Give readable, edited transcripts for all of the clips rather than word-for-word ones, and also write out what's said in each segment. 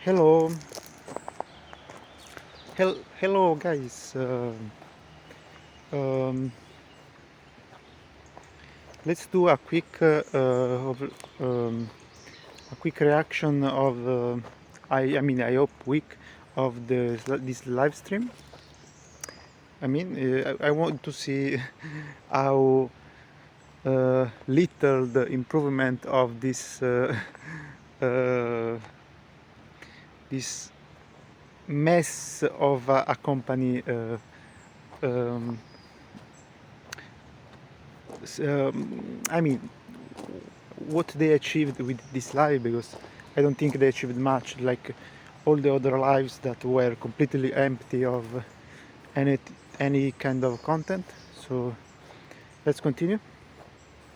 Hello, hello, guys. Um, let's do a quick reaction of I hope week of this live stream. I want to see how little the improvement of uh, this mess of a company. Um, I mean, what they achieved with this live, because I don't think they achieved much, like all the other lives that were completely empty of any any kind of content. So let's continue.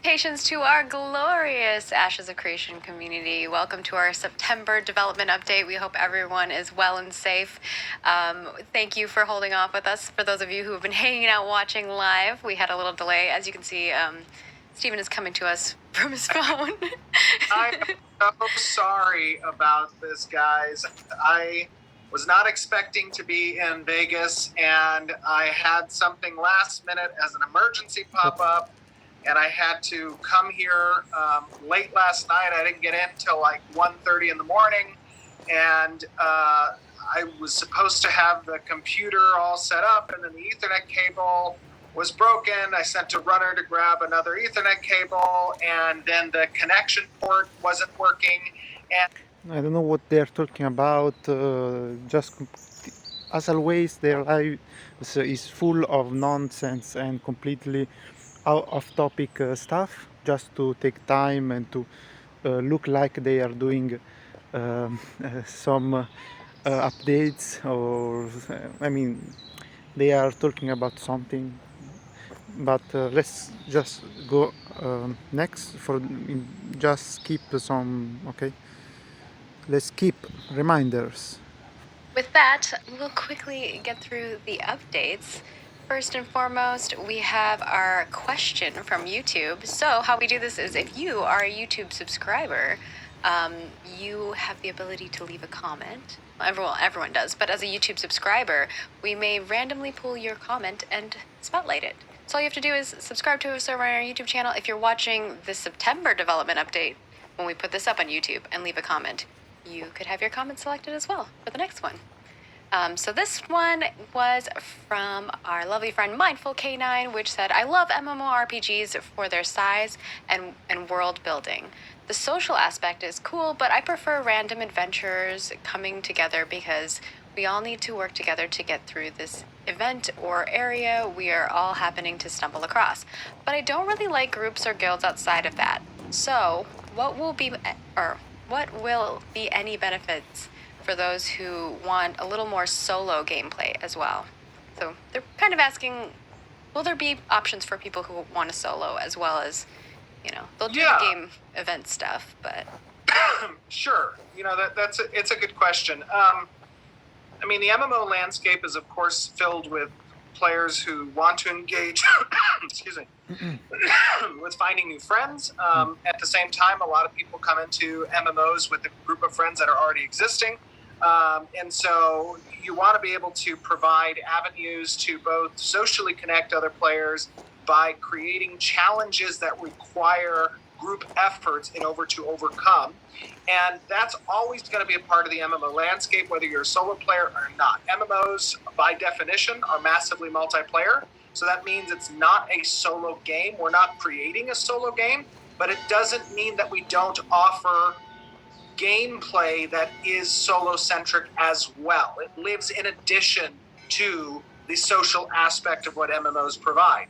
Salutations to our glorious Ashes of Creation community. Welcome to our September development update. We hope everyone is well and safe. Thank you for holding off with us. For those of you who have been hanging out watching live, we had a little delay. As you can see, Stephen is coming to us from his phone. I'm so sorry about this, guys. I was not expecting to be in Vegas, and I had something last minute as an emergency pop up, and I had to come here late last night. I didn't get in till like 1:30 in the morning, and I was supposed to have the computer all set up, and then the Ethernet cable was broken. I sent a runner to grab another Ethernet cable, and then the connection port wasn't working. And I don't know what they're talking about. Just as always, their live is full of nonsense and completely out of topic stuff, just to take time and to look like they are doing some updates, or they are talking about something. But let's just go next for just skip some. Okay, let's skip reminders. With that, we'll quickly get through the updates. First and foremost, we have our question from YouTube. So how we do this is, if you are a YouTube subscriber, you have the ability to leave a comment. Everyone does, but as a YouTube subscriber, we may randomly pull your comment and spotlight it. So all you have to do is subscribe to us over on our YouTube channel. If you're watching the September development update, when we put this up on YouTube, and leave a comment, you could have your comment selected as well for the next one. So this one was from our lovely friend Mindful K9, which said, I love MMORPGs for their size and world building. The social aspect is cool, but I prefer random adventures coming together because we all need to work together to get through this event or area we are all happening to stumble across. But I don't really like groups or guilds outside of that. So what will be any benefits for those who want a little more solo gameplay as well? So they're kind of asking, will there be options for people who want to solo as well as, they'll do the game event stuff, but... Sure. It's a good question. The MMO landscape is, of course, filled with players who want to engage excuse me, with finding new friends. At the same time, a lot of people come into MMOs with a group of friends that are already existing. And so you want to be able to provide avenues to both socially connect other players by creating challenges that require group efforts in order to overcome. And that's always going to be a part of the MMO landscape, whether you're a solo player or not. MMOs, by definition, are massively multiplayer. So that means it's not a solo game. We're not creating a solo game, but it doesn't mean that we don't offer gameplay that is solo-centric as well. It lives in addition to the social aspect of what MMOs provide.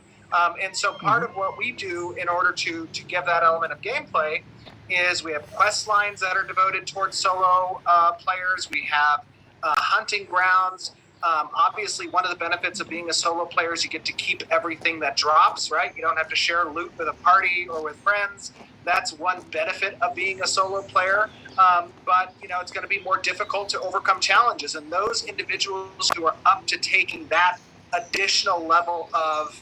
And so part of what we do in order to give that element of gameplay is we have quest lines that are devoted towards solo players. We have hunting grounds. Obviously, one of the benefits of being a solo player is you get to keep everything that drops, right? You don't have to share loot with a party or with friends. That's one benefit of being a solo player. But it's going to be more difficult to overcome challenges. And those individuals who are up to taking that additional level of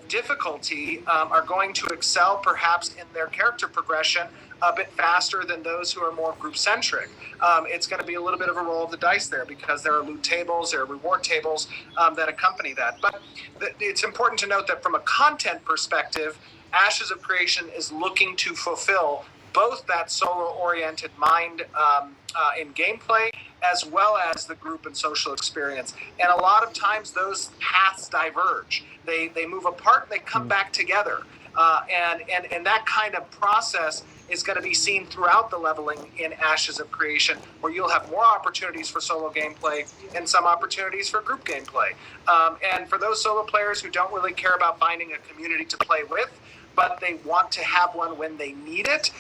difficulty are going to excel perhaps in their character progression a bit faster than those who are more group centric. It's going to be a little bit of a roll of the dice there because there are loot tables, there are reward tables that accompany that. But it's important to note that from a content perspective, Ashes of Creation is looking to fulfill both that solo-oriented mind in gameplay as well as the group and social experience. And a lot of times those paths diverge. They move apart and they come back together. And that kind of process is going to be seen throughout the leveling in Ashes of Creation, where you'll have more opportunities for solo gameplay and some opportunities for group gameplay. And for those solo players who don't really care about finding a community to play with, but they want to have one when they need it,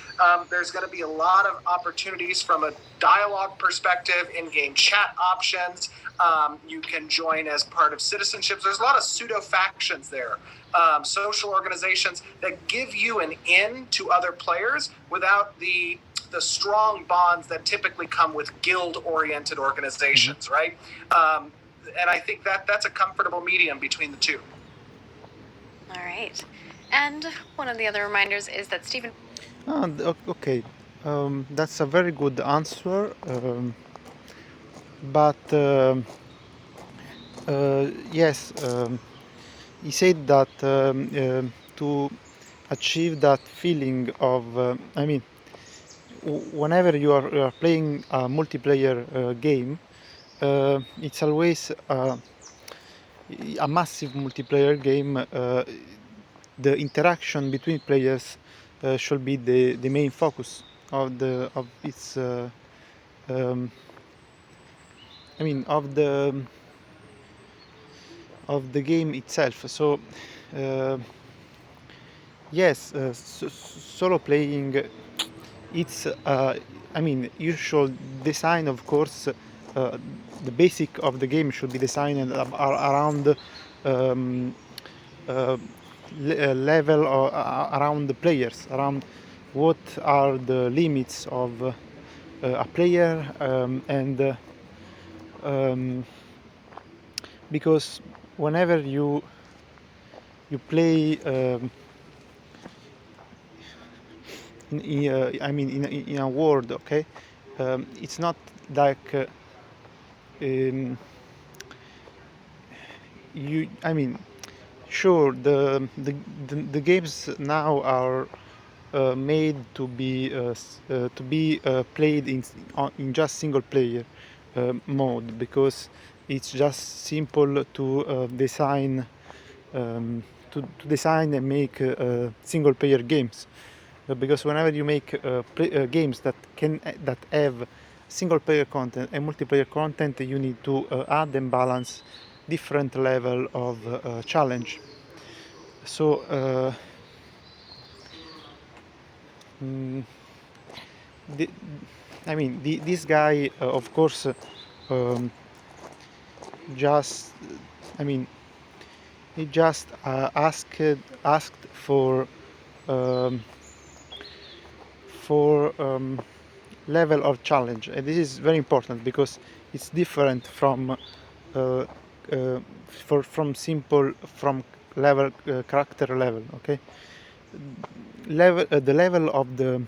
there's going to be a lot of opportunities from a dialogue perspective, in-game chat options. You can join as part of citizenships. There's a lot of pseudo-factions there, social organizations that give you an in to other players without the strong bonds that typically come with guild-oriented organizations, right? And I think that's a comfortable medium between the two. All right. And one of the other reminders is that Stephen... Okay, that's a very good answer, but yes, he said that to achieve that feeling of, I mean, whenever you are playing a multiplayer game, it's always a massive multiplayer game. The interaction between players should be the main focus of its I mean of the game itself. So yes, solo playing, it's I mean, you should design, of course, the basic of the game should be designed around level or around the players, around what are the limits of a player, and because whenever you play I mean in a world, okay, it's not like I mean, sure, the games now are made to be played in just single player mode, because it's just simple to design and make single player games. Because whenever you make games that have single player content and multiplayer content, you need to add and balance different level of challenge. So I mean, this guy, of course, just, I mean, he just asked for level of challenge, and this is very important because it's different from from level, character level. Okay, the level of the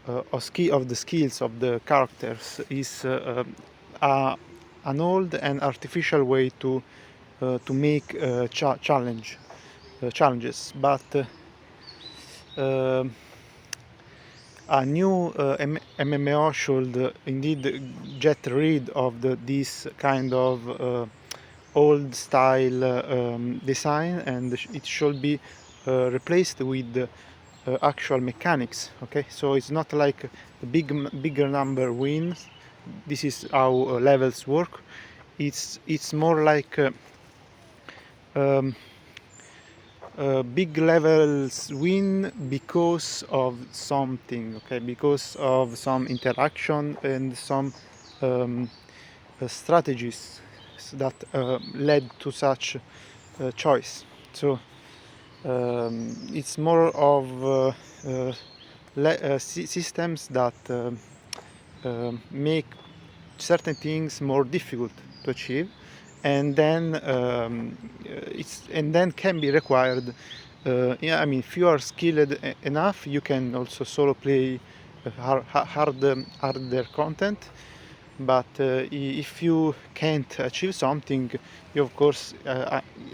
of the skills of the characters is an old and artificial way to make challenges, but a new MMO should indeed get rid of this kind of old style design, and it should be replaced with actual mechanics. Okay, so it's not like a bigger number wins. This is how levels work. It's more like big levels win because of something, okay, because of some interaction and some strategies that led to such choice. So it's more of systems that make certain things more difficult to achieve, and then can be required yeah, I mean, if you are skilled enough, you can also solo play harder content. But if you can't achieve something, you of course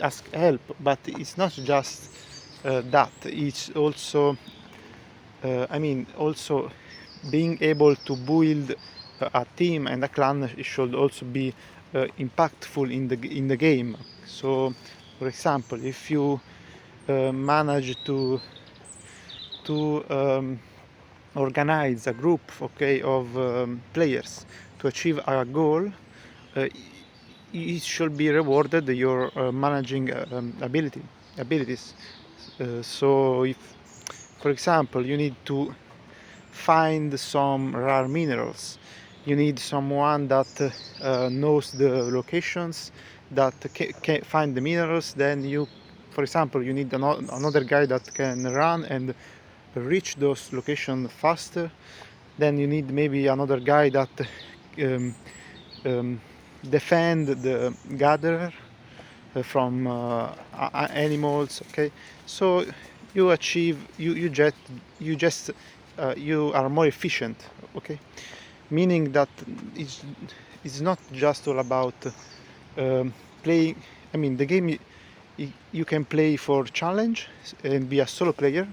ask help. But it's not just that. It's also, I mean, also being able to build a team and a clan should also be impactful in the game. So, for example, if you manage to organize a group, okay, of players to achieve a goal, uh, it should be rewarded your managing abilities. So if, for example, you need to find some rare minerals, you need someone that knows the locations, that can find the minerals. Then you, for example, you need another guy that can run and reach those locations faster. Then you need maybe another guy that um, um, defend the gatherer from animals. Okay, so you achieve you just you are more efficient. Okay, meaning that it's not just all about playing. I mean, the game you can play for challenge and be a solo player,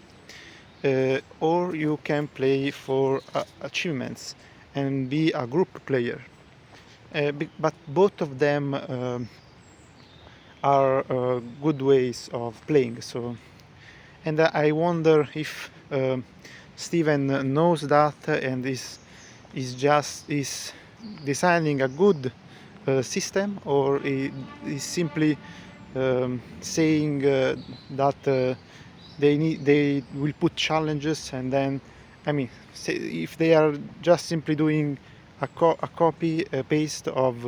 or you can play for achievements and be a group player. But both of them are good ways of playing. So, and I wonder if Steven knows that and is designing a good system, or is simply saying that they will put challenges, and then, I mean, say, if they are just simply doing a copy paste of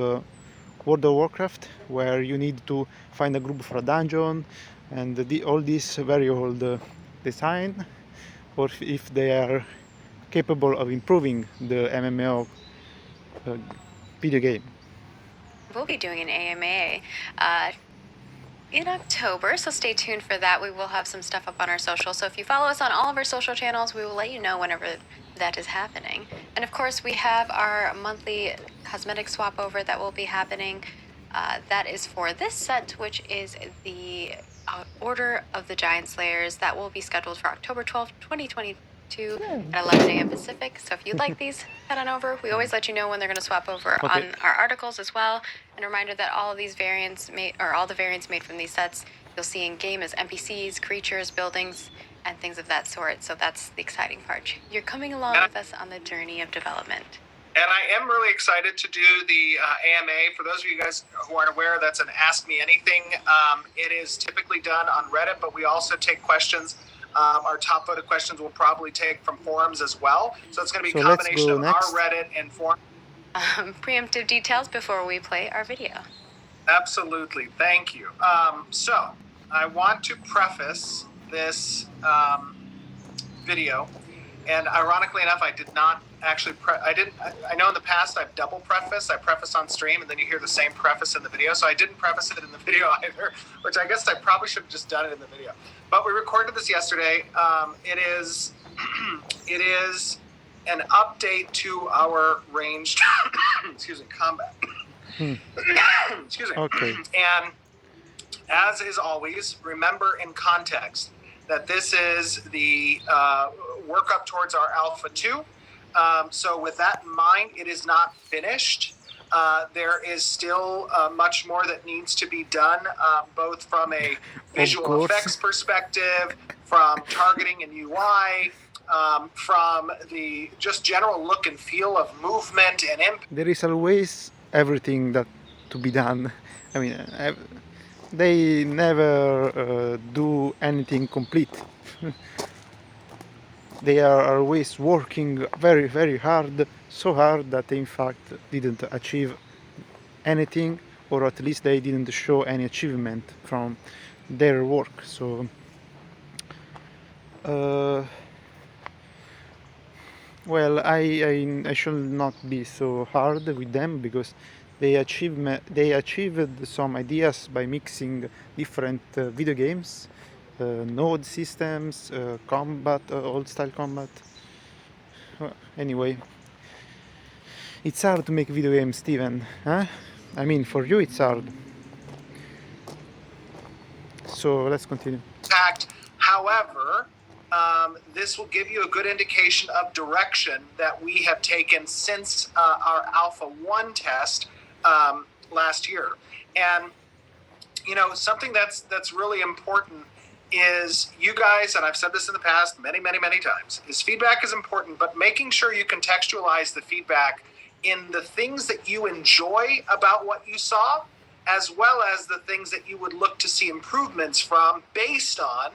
World of Warcraft, where you need to find a group for a dungeon and all this very old design, or if they are capable of improving the MMO video game. We'll be doing an AMA in October, so stay tuned for that. We will have some stuff up on our social. So if you follow us on all of our social channels, we will let you know whenever that is happening. And of course, we have our monthly cosmetic swap over that will be happening. That is for this set, which is the Order of the Giant Slayers. That will be scheduled for October 12th, 2022 at 11 a.m. Pacific. So if you'd like these, head on over. We always let you know when they're going to swap over on our articles as well. And a reminder that all of these variants all the variants made from these sets you'll see in game as NPCs, creatures, buildings, and things of that sort. So that's the exciting part. You're coming along with us on the journey of development. And I am really excited to do the AMA. For those of you guys who aren't aware, that's an Ask Me Anything. It is typically done on Reddit, but we also take questions. Our top voted questions we'll probably take from forums as well. So it's going to be a combination of our Reddit and forum. Preemptive details before we play our video. Absolutely. Thank you. So I want to preface this video. And ironically enough, I did not actually I know in the past I've double prefaced. I preface on stream and then you hear the same preface in the video. So I didn't preface it in the video either, which I guess I probably should have just done it in the video. But we recorded this yesterday. It is an update to our ranged combat. Excuse me. Okay. And as is always, remember in context that this is the work up towards our Alpha 2. So with that in mind, it is not finished. There is still much more that needs to be done, both from a visual effects perspective, from targeting and UI, from the just general look and feel of movement and impact. There is always everything that to be done. I mean, they never do anything complete. They are always working very, very hard, so hard that they in fact didn't achieve anything, or at least they didn't show any achievement from their work. So well, I should not be so hard with them, because they achieved some ideas by mixing different video games, node systems, combat, old style combat. Anyway, it's hard to make video games, Steven, huh? I mean, for you it's hard. So let's continue. However, this will give you a good indication of direction that we have taken since our Alpha 1 test last year. And something that's really important is you guys, and I've said this in the past many times, is feedback is important, but making sure you contextualize the feedback in the things that you enjoy about what you saw, as well as the things that you would look to see improvements from based on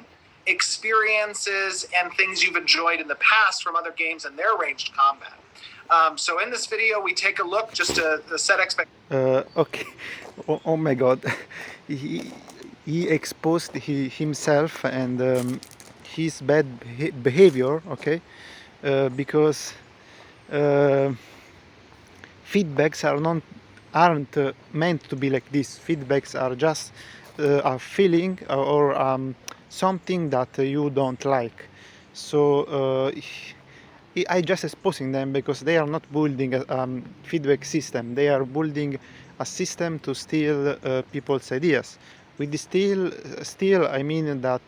experiences and things you've enjoyed in the past from other games and their ranged combat. So in this video, we take a look just to set expectations. Okay. Oh my God, he exposed himself and his bad behavior. Okay, because feedbacks aren't meant to be like this. Feedbacks are just a feeling or something that you don't like. So I just exposing them because they are not building a feedback system. They are building a system to steal people's ideas. With the steal, I mean that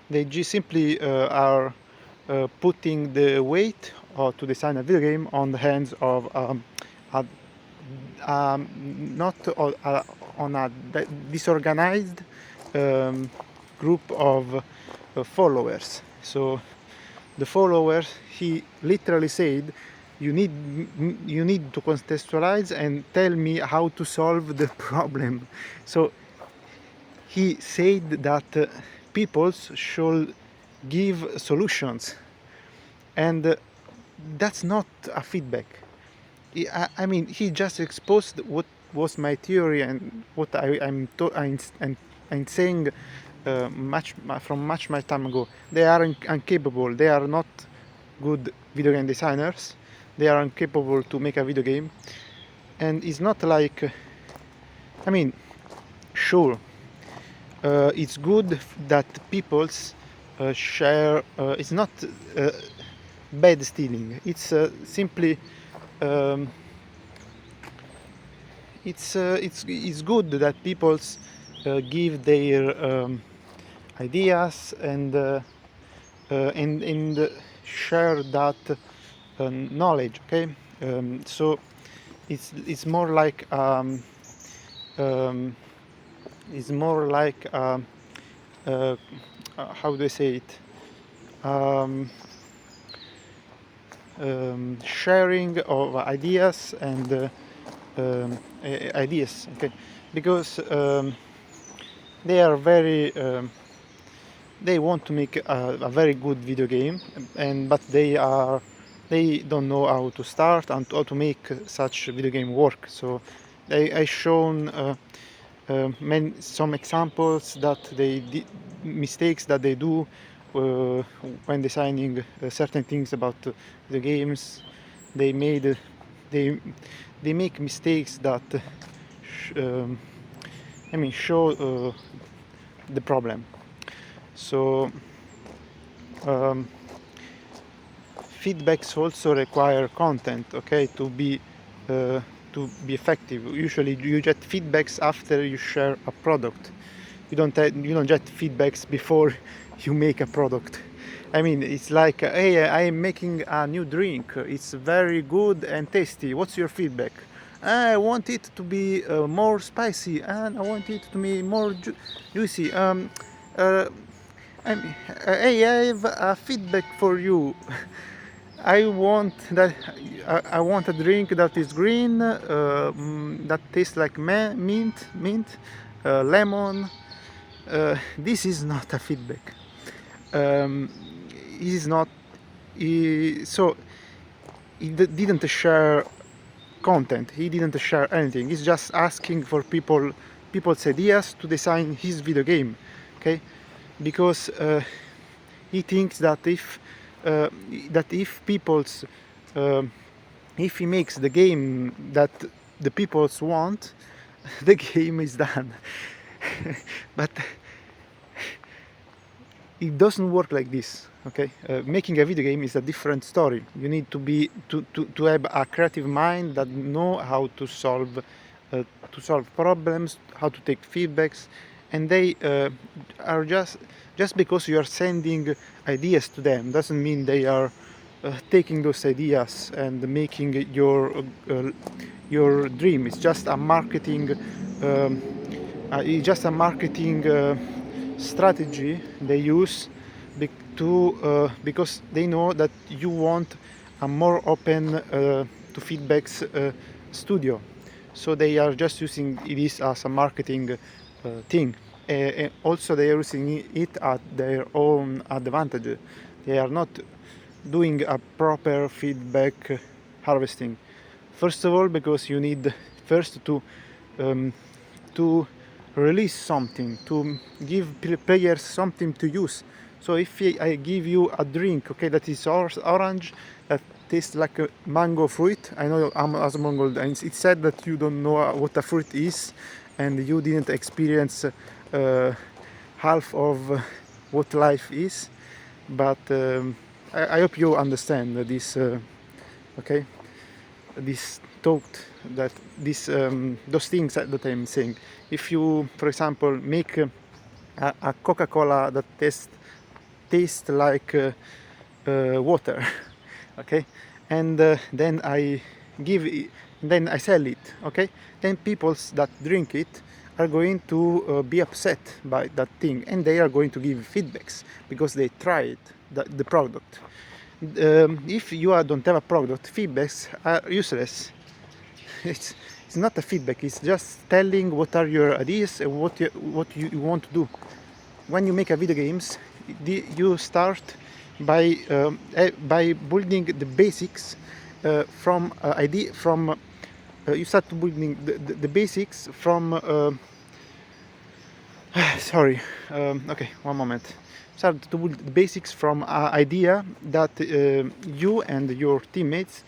they just simply are putting the weight to design a video game on the hands of a, not on a disorganized group of followers. So the followers, he literally said, you need to contextualize and tell me how to solve the problem. So he said that people should give solutions, and that's not a feedback. I mean, he just exposed what was my theory and what I'm saying from much time ago. They are incapable. They are not good video game designers. They are incapable to make a video game, and it's not like, I mean, sure, it's good that people's share. It's not bad stealing. It's simply. It's good that people give their ideas and share that knowledge. Okay, so it's more like how do I say it? Sharing of ideas and ideas, okay, because they are very they want to make a very good video game, but they don't know how to start and how to make such video game work. So I shown some examples that mistakes that they do when designing certain things about the games. They make mistakes that show the problem. So feedbacks also require content, okay, to be effective. Usually you get feedbacks after you share a product. You don't get feedbacks before you make a product. I mean, it's like, hey, I'm making a new drink. It's very good and tasty. What's your feedback? I want it to be more spicy, and I want it to be more juicy. Hey, I have a feedback for you. I want a drink that is green, that tastes like mint, lemon. This is not a feedback. He is not. So he didn't share content. He didn't share anything. He's just asking for people's ideas to design his video game. Okay, because he thinks that if people's if he makes the game that the people's want, the game is done. But it doesn't work like this. Okay, making a video game is a different story. You need to have a creative mind that know how to solve problems, how to take feedbacks, and they are just because you are sending ideas to them doesn't mean they are taking those ideas and making your dream. It's just a marketing. It's just a marketing strategy they use because they know that you want a more open to feedbacks studio, so they are just using this as a marketing thing. Also, they are using it at their own advantage. They are not doing a proper feedback harvesting. First of all, because you need first um, to release something, to give players something to use. So if I give you a drink, okay, that is orange, that tastes like a mango fruit. I know I'm as Mongol, and it's said that you don't know what a fruit is, and you didn't experience half of what life is. But I hope you understand this. Okay, this thought that this those things that I'm saying. If you, for example, make a Coca-Cola that tastes like water, okay, and then then I sell it, okay, then people that drink it are going to be upset by that thing, and they are going to give feedbacks because they tried the product. If you don't have a product, feedbacks are useless. it's it's not a feedback, it's just telling what are your ideas and what you want to do. When you make a video games, you start by building the basics from idea from you start building the basics from sorry, okay, one moment. Start to build the basics from an idea that you and your teammates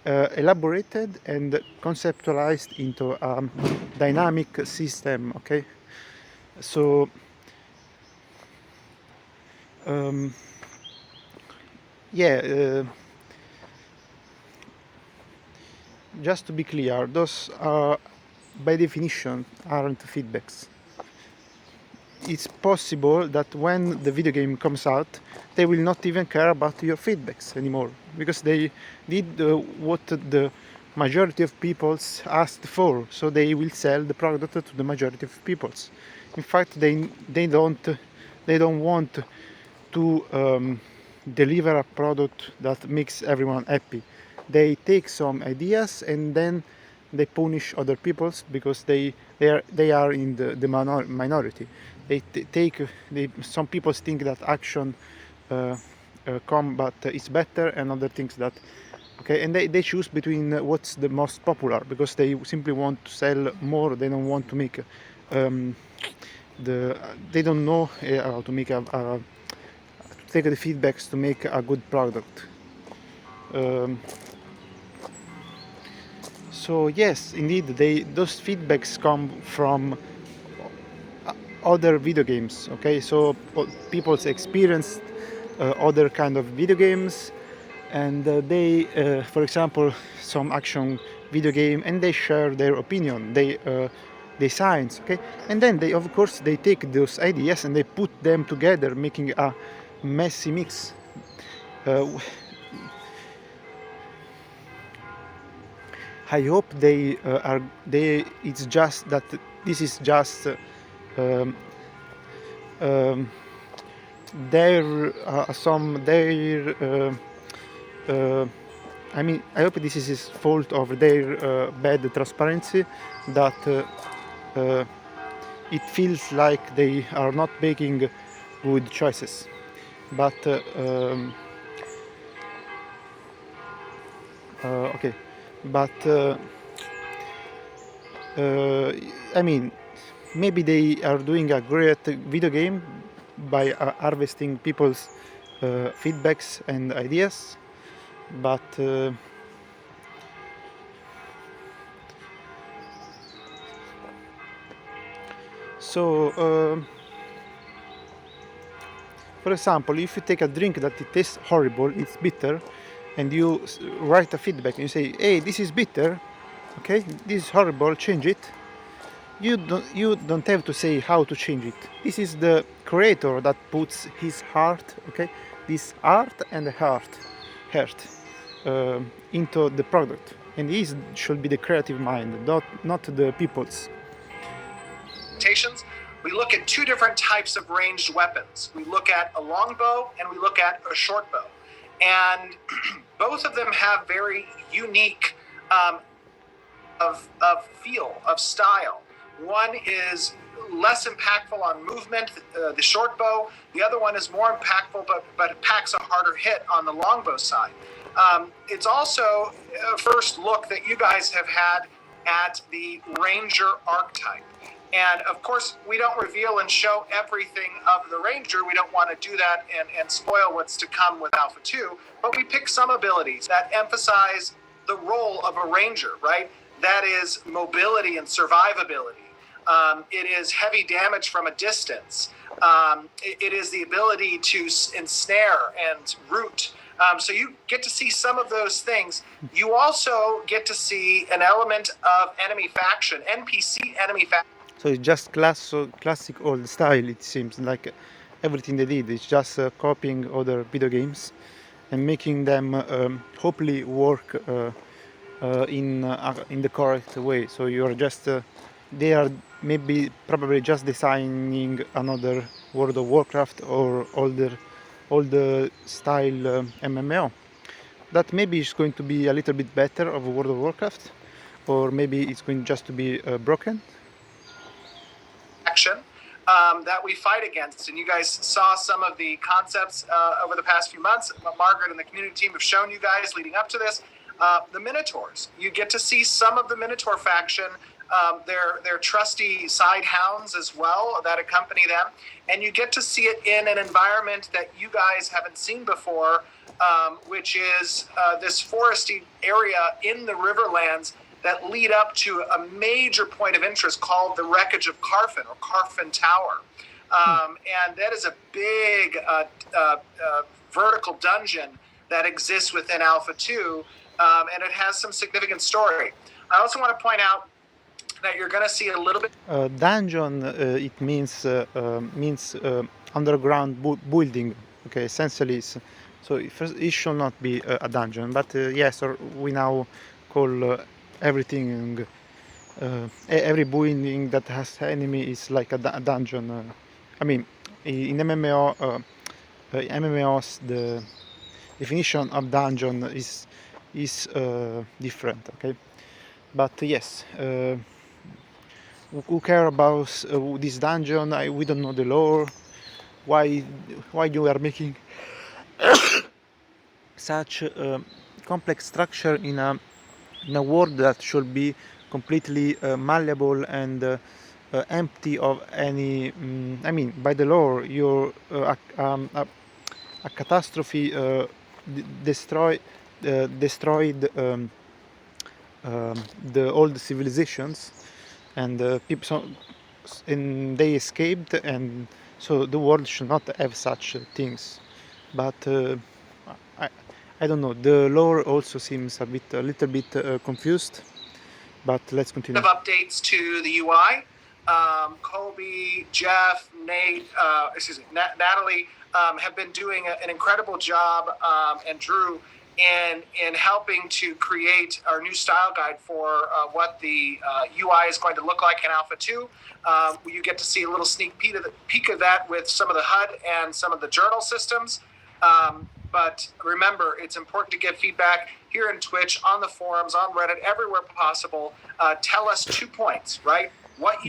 elaborated and conceptualized into a dynamic system. Okay, so um, yeah, just to be clear, those are by definition aren't feedbacks. It's possible that when the video game comes out, they will not even care about your feedbacks anymore because they did what the majority of peoples asked for. So they will sell the product to the majority of peoples. In fact, they don't want to deliver a product that makes everyone happy. They take some ideas and then they punish other peoples because they are in the minority. Some people think that action combat is better, and other things that okay, and they choose between what's the most popular because they simply want to sell more. They don't want to make um, they don't know how to make to take the feedbacks to make a good product. Um, so yes, indeed, those feedbacks come from other video games. Okay, so people's experienced other kind of video games, and for example, some action video game, and they share their opinion. They science, okay, and then they, of course, they take those ideas and they put them together, making a messy mix. Uh, I hope they are. They. It's just that this is just um, um, their some their. I mean, I hope this is his fault of their bad transparency. That it feels like they are not making good choices. But okay, but I mean, maybe they are doing a great video game by harvesting people's feedbacks and ideas, but so For example, if you take a drink that it tastes horrible, it's bitter, and you write a feedback and you say, hey, this is bitter, okay, this is horrible, change it. You don't have to say how to change it. This is the creator that puts his heart, okay, this art and heart into the product, and this should be the creative mind, not the people's. We look at two different types of ranged weapons. We look at a longbow and we look at a short bow. And both of them have very unique of feel, of style. One is less impactful on movement, the short bow. The other one is more impactful, but it packs a harder hit on the longbow side. It's also a first look that you guys have had at the Ranger archetype. And of course, we don't reveal and show everything of the Ranger. We don't want to do that and spoil what's to come with Alpha 2. But we pick some abilities that emphasize the role of a Ranger, right? That is mobility and survivability. It is heavy damage from a distance. It is the ability to ensnare and root. So you get to see some of those things. You also get to see an element of enemy faction, NPC enemy faction. So it's just classic old style. It seems like everything they did is just copying other video games and making them hopefully work in the correct way. So you're just they are probably just designing another World of Warcraft or older style MMO that maybe is going to be a little bit better of World of Warcraft, or maybe it's going just to be broken. Action that we fight against, and you guys saw some of the concepts over the past few months. Margaret and the community team have shown you guys leading up to this. The Minotaurs, you get to see some of the Minotaur faction, their trusty side hounds as well that accompany them, and you get to see it in an environment that you guys haven't seen before, which is this foresty area in the Riverlands that lead up to a major point of interest called the wreckage of Carfin, or Carfin Tower. And that is a big vertical dungeon that exists within Alpha 2, and it has some significant story. I also want to point out that you're going to see a little bit. Dungeon, it means underground building. Okay, essentially, so it should not be a dungeon, but yes, or we now call everything, every building that has enemy is like a dungeon. I mean, in MMOs, the definition of dungeon is different. Okay, but yes, who care about this dungeon? We don't know the lore. Why you are making such complex structure in a world that should be completely malleable and empty of any. I mean, by the lore, a catastrophe destroyed the old civilizations, and people, and they escaped, and so the world should not have such things. But I don't know. The lore also seems a little bit confused. But let's continue. Updates to the UI. Colby, Jeff, Nate, Natalie have been doing an incredible job, and Drew in helping to create our new style guide for what the UI is going to look like in Alpha 2. You get to see a little sneak peek of that with some of the HUD and some of the journal systems. But remember, it's important to get feedback here in Twitch, on the forums, on Reddit, everywhere possible. Tell us 2 points, right?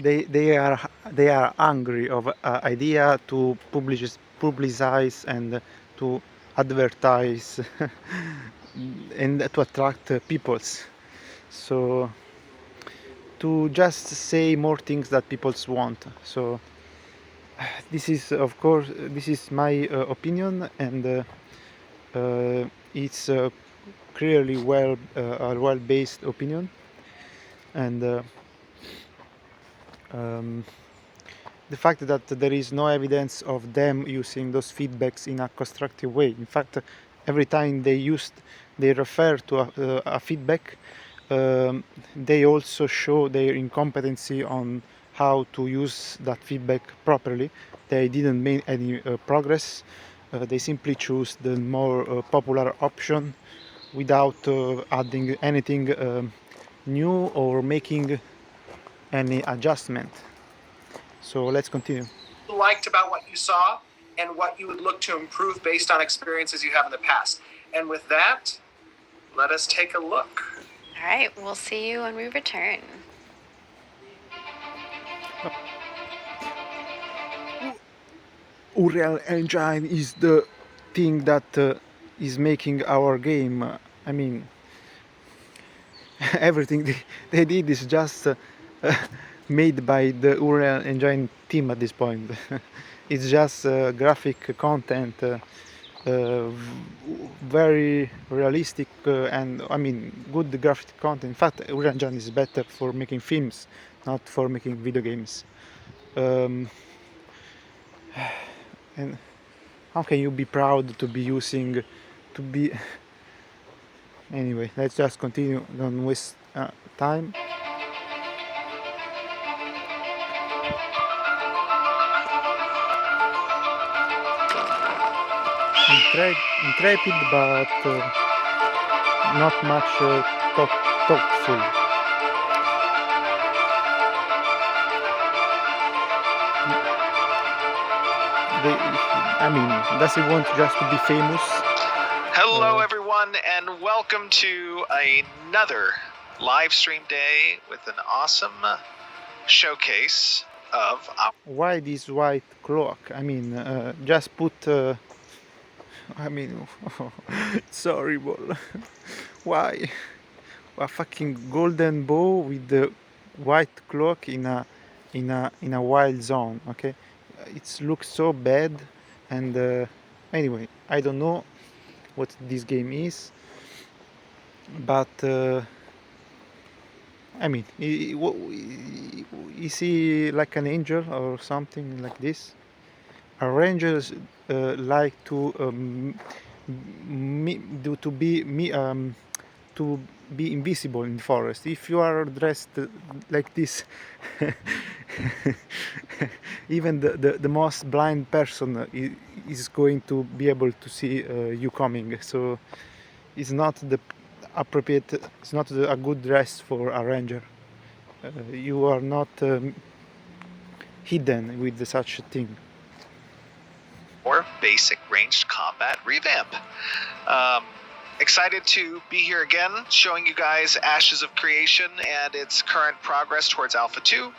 They are angry of idea to publicize and to advertise and to attract peoples. So to just say more things that peoples want. So this is, of course, this is my opinion, and it's clearly a well-based opinion, and the fact that there is no evidence of them using those feedbacks in a constructive way. In fact, every time they refer to a feedback, they also show their incompetency on how to use that feedback properly. They didn't make any progress. They simply choose the more popular option without adding anything new or making any adjustment. So let's continue. Liked about what you saw and what you would look to improve based on experiences you have in the past. And with that, let us take a look. All right, we'll see you when we return. Unreal Engine is the thing that is making our game. I mean, everything they did is just made by the Unreal Engine team at this point. It's just graphic content, very realistic, and I mean, good graphic content. In fact, Unreal Engine is better for making films, not for making video games. And how can you be proud to be using, to be... Anyway, let's just continue, don't waste time. Intrepid, but not much thoughtful. I mean, does he want just to be famous? Hello, everyone, and welcome to another live stream day with an awesome showcase of our... Why this white cloak? I mean, just put... I mean, it's horrible. Why? A fucking golden bow with the white cloak in a wild zone, okay? It looks so bad, and anyway, I don't know what this game is, but I mean, is he like an angel or something like this? Our rangers like to to be invisible in the forest. If you are dressed like this, even the most blind person is going to be able to see you coming. So it's not the appropriate, it's not a good dress for a ranger. You are not hidden with such a thing. Or basic ranged combat revamp. Excited to be here again, showing you guys Ashes of Creation and its current progress towards Alpha 2.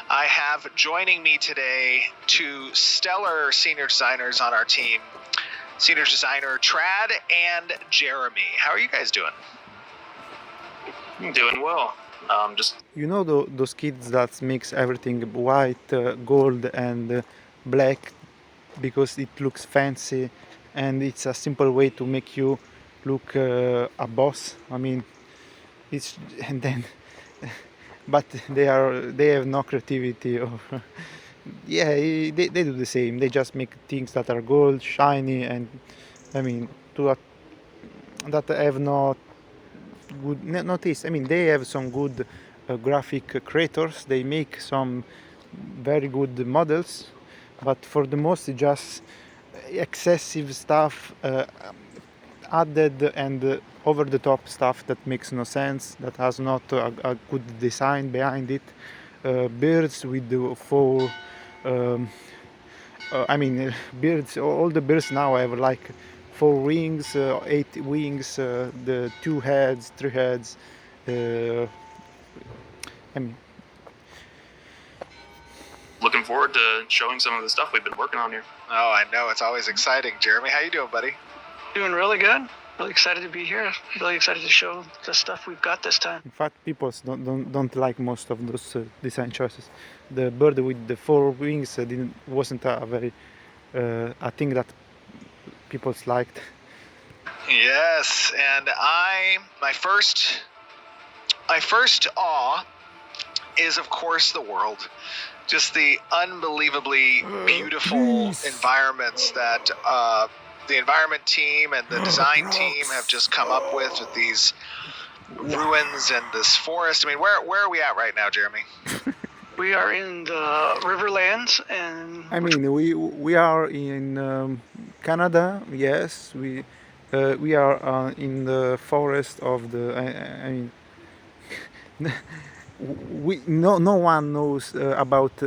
I have joining me today two stellar senior designers on our team, senior designer Trad and Jeremy. How are you guys doing? Doing well. You know those kids that mix everything white, gold, and black because it looks fancy, and it's a simple way to make you look a boss. I mean, it's and then, but they have no creativity or yeah, they do the same. They just make things that are gold, shiny, and I mean that have no good no taste. I mean, they have some good graphic creators. They make some very good models, but for the most, it's just excessive stuff added and over-the-top stuff that makes no sense, that has not a good design behind it. Birds with the four I mean, birds, all the birds now have like 4 wings, 8 wings, the 2 heads, 3 heads. I mean, Looking forward to showing some of the stuff we've been working on here. Oh, I know, it's always exciting. Jeremy, how you doing, buddy? Doing really good. Really excited to be here. Really excited to show the stuff we've got this time. in fact, people don't like most of those design choices. The bird with the 4 wings wasn't a very a thing that people liked. Yes, and my first awe is, of course, the world. Just the unbelievably beautiful Please. environments that the environment team and the design team have just come up with these ruins and this forest. I mean, where are we at right now, Jeremy? We are in the Riverlands, and I mean, we are in Canada. Yes, we are in the forest of the. I mean, no one knows about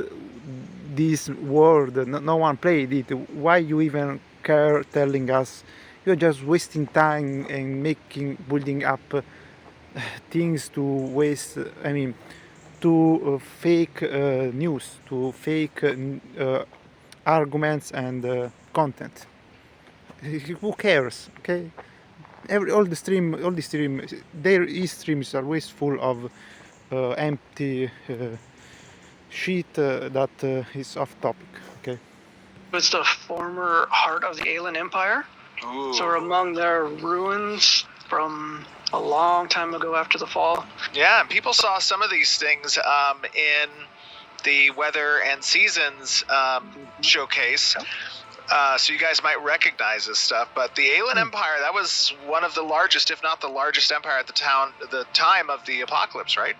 this world. No one played it. Why you even care telling us? You're just wasting time and building up things to waste. I mean, to fake news, to fake arguments and content. Who cares? Okay, all the stream, their streams are always full of empty shit that is off topic. Okay. it's the former heart of the Alien Empire. Ooh. So we're among their ruins from a long time ago after the fall. Yeah, and people saw some of these things in the Weather and Seasons showcase. So you guys might recognize this stuff, but the Alien Empire, that was one of the largest, if not the largest empire at the time of the apocalypse, right?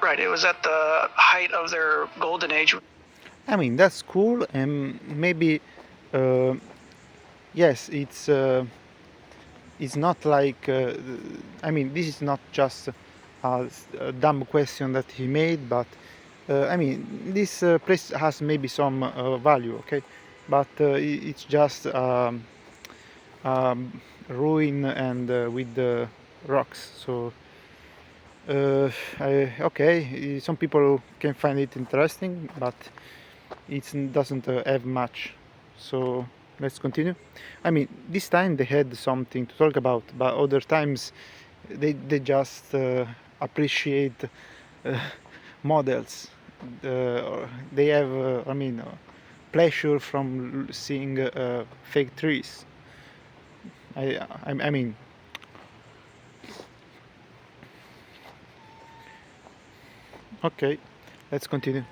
Right, it was at the height of their golden age. I mean, that's cool, and maybe yes, it's not like I mean, this is not just a dumb question that he made, but I mean, this place has maybe some value, okay, but it's just ruin and with the rocks. So okay, some people can find it interesting, but it doesn't have much. So let's continue. I mean, this time they had something to talk about, but other times they just appreciate models. They have, I mean, pleasure from seeing fake trees. I mean, okay, let's continue.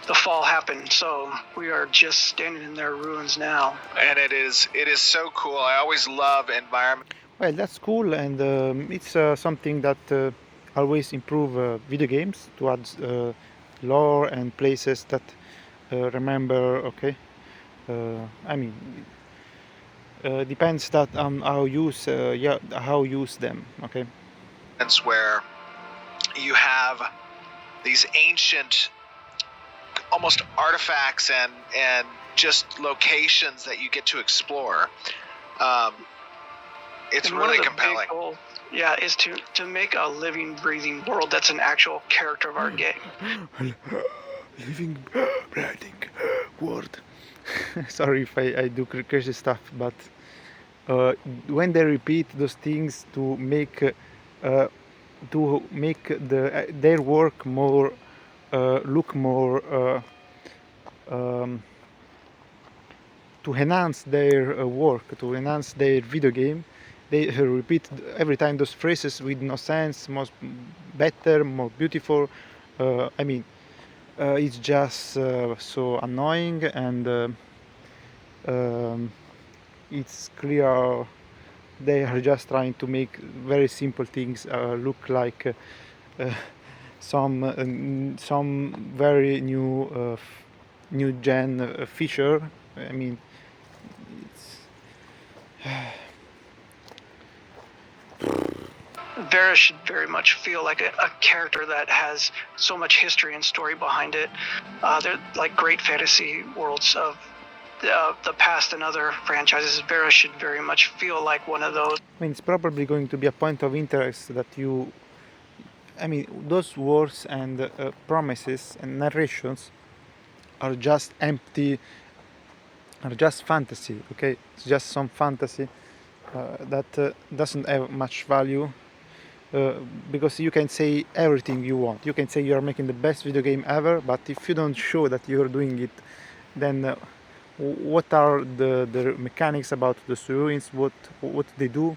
The fall happened, so we are just standing in their ruins now. And it is so cool. I always love environment. Well, that's cool, and it's something that always improve video games to add lore and places that remember. Okay, I mean, depends that on how use them. Okay. Where you have these ancient, almost artifacts and just locations that you get to explore. It's And really one of the compelling. big goals, yeah, is to make a living, breathing world that's an actual character of our game. Living, breathing world. Sorry if I do crazy stuff, but when they repeat those things to make their work more look more to enhance their work, to enhance their video game, they repeat every time those phrases with no sense, more better, more beautiful. I mean, it's just so annoying, and it's clear they are just trying to make very simple things look like some very new gen feature. I mean, it's Vera should very much feel like a character that has so much history and story behind it. They're like great fantasy worlds of the past and other franchises. Vera should very much feel like one of those. I mean, it's probably going to be a point of interest that I mean, those words and promises and narrations are just empty, are just fantasy, okay? It's just some fantasy that doesn't have much value. Because you can say everything you want. You can say you are making the best video game ever, but if you don't show that you're doing it, then what are the mechanics about the ruins? What they do?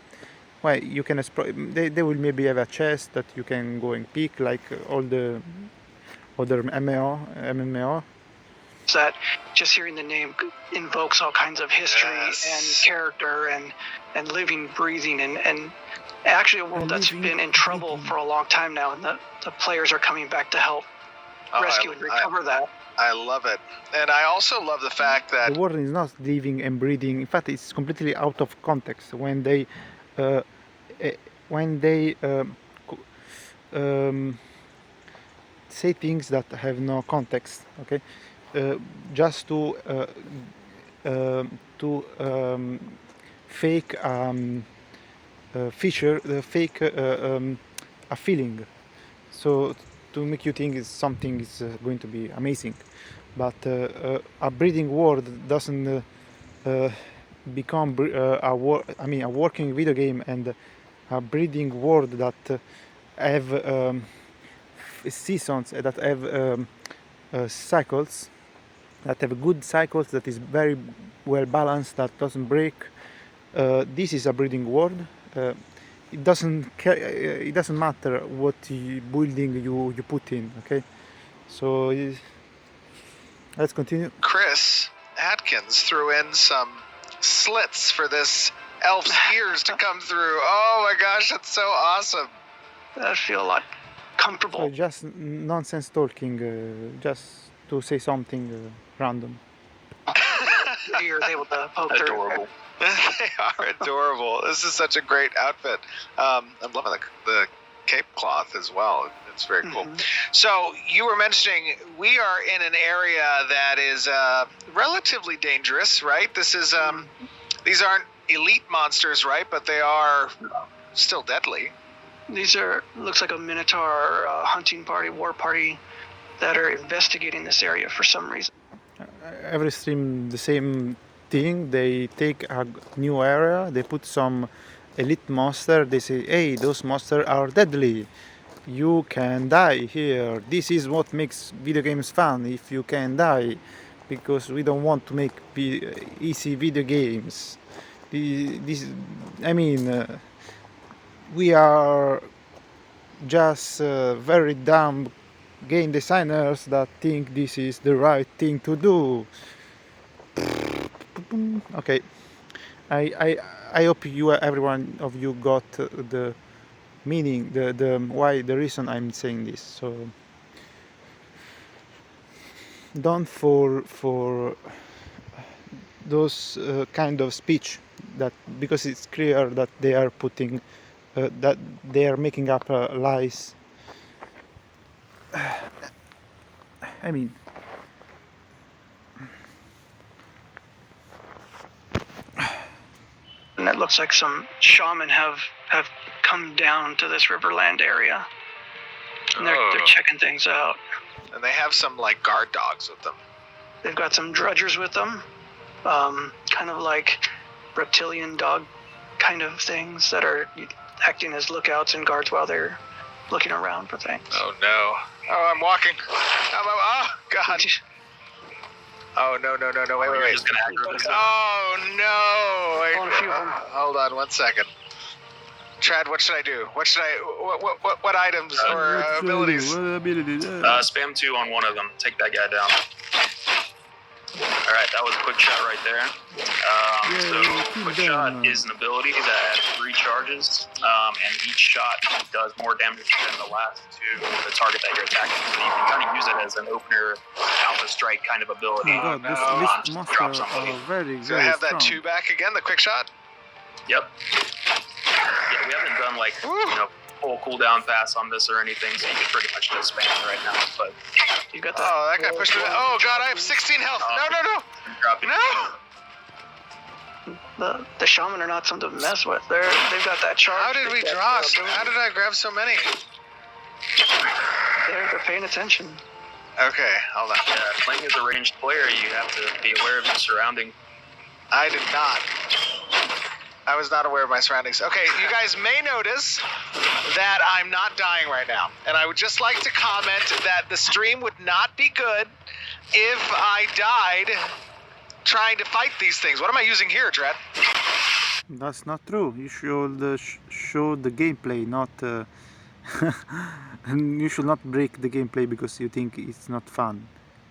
Well, you can explore. They will maybe have a chest that you can go and pick, like all the other MMO. That just hearing the name invokes all kinds of history and character and living, breathing, and actually a world that's been in trouble for a long time now, and the players are coming back to help rescue and recover that. I love it. And I also love the fact that The word is not living and breathing. In fact, it's completely out of context when they uh, eh, when they say things that have no context. Okay, just to fake feature, fake a feeling. So to make you think something is going to be amazing, but a breathing word doesn't become a working video game and a breathing world that have seasons, that have cycles, that have good cycles, that is very well balanced, that doesn't break. This is a breathing world. It doesn't matter what building you put in. Okay, so let's continue. Chris Atkins threw in some slits for this elf's ears to come through. Oh my gosh, that's so awesome. I feel a lot comfortable. So just nonsense talking, just to say something random. The ears able to poke through. Adorable. They are adorable. This is such a great outfit. I'm loving the cape cloth as well. It's very cool. So you were mentioning we are in an area that is relatively dangerous, right? This is these aren't elite monsters, right? But they are still deadly. These are, looks like a Minotaur hunting party, war party that are investigating this area for some reason. Every stream the same thing. They take a new area, they put some elite monster, they say, hey, those monsters are deadly, you can die here. This is what makes video games fun, if you can die, because we don't want to make easy video games. We are just very dumb game designers that think this is the right thing to do. Okay, I hope every one of you got the meaning, the reason I'm saying this. So don't fall for those kind of speech, that because it's clear that they are putting that they are making up lies. I mean, and it looks like some shaman have come down to this Riverland area. And they're checking things out. And they have some like guard dogs with them. They've got some drudgers with them, kind of like reptilian dog kind of things that are acting as lookouts and guards while they're looking around for things. Oh no. Oh, I'm walking. Oh God. Oh no, wait. Just gonna aggro this. Oh no. Wait, a few of them. hold on 1 second. Trad, what should I do? What items or abilities? Spam 2 on one of them. Take that guy down. All right, that was a quick shot right there. So quick shot is an ability that has 3 charges, and each shot does more damage than the last to the target that you're attacking. So you can kind of use it as an opener alpha strike kind of ability. Oh God, this Drop monster somebody. are very, So I very have that strong. 2 back again, the quick shot? Yep. Yeah, we haven't done like full cooldown pass on this or anything, so you can pretty much just spam it right now. But You got that. Oh, that guy pushed me. Oh God, I have 16 health. No. drop it. No! The shaman are not something to mess with. They've got that charge. How did we draw? How did I grab so many? They're paying attention. Okay, hold on. Yeah, playing as a ranged player, you have to be aware of your surrounding. I did not. I was not aware of my surroundings. Okay, you guys may notice that I'm not dying right now. And I would just like to comment that the stream would not be good if I died trying to fight these things. What am I using here, Dred? That's not true. You should show the gameplay, not. You should not break the gameplay because you think it's not fun.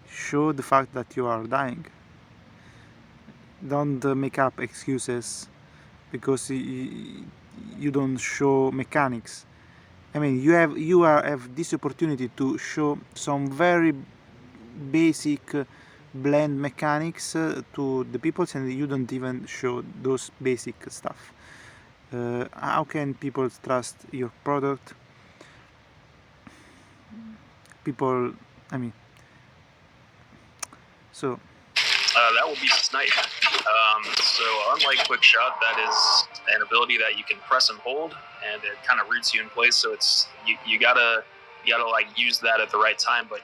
Show the fact that you are dying. Don't make up excuses because you don't show mechanics. I mean, you have this opportunity to show some very basic blend mechanics to the people, and you don't even show those basic stuff. How can people trust your product? People, I mean, so That will be snipe. So unlike quick shot, that is an ability that you can press and hold, and it kind of roots you in place. So it's you gotta like use that at the right time, but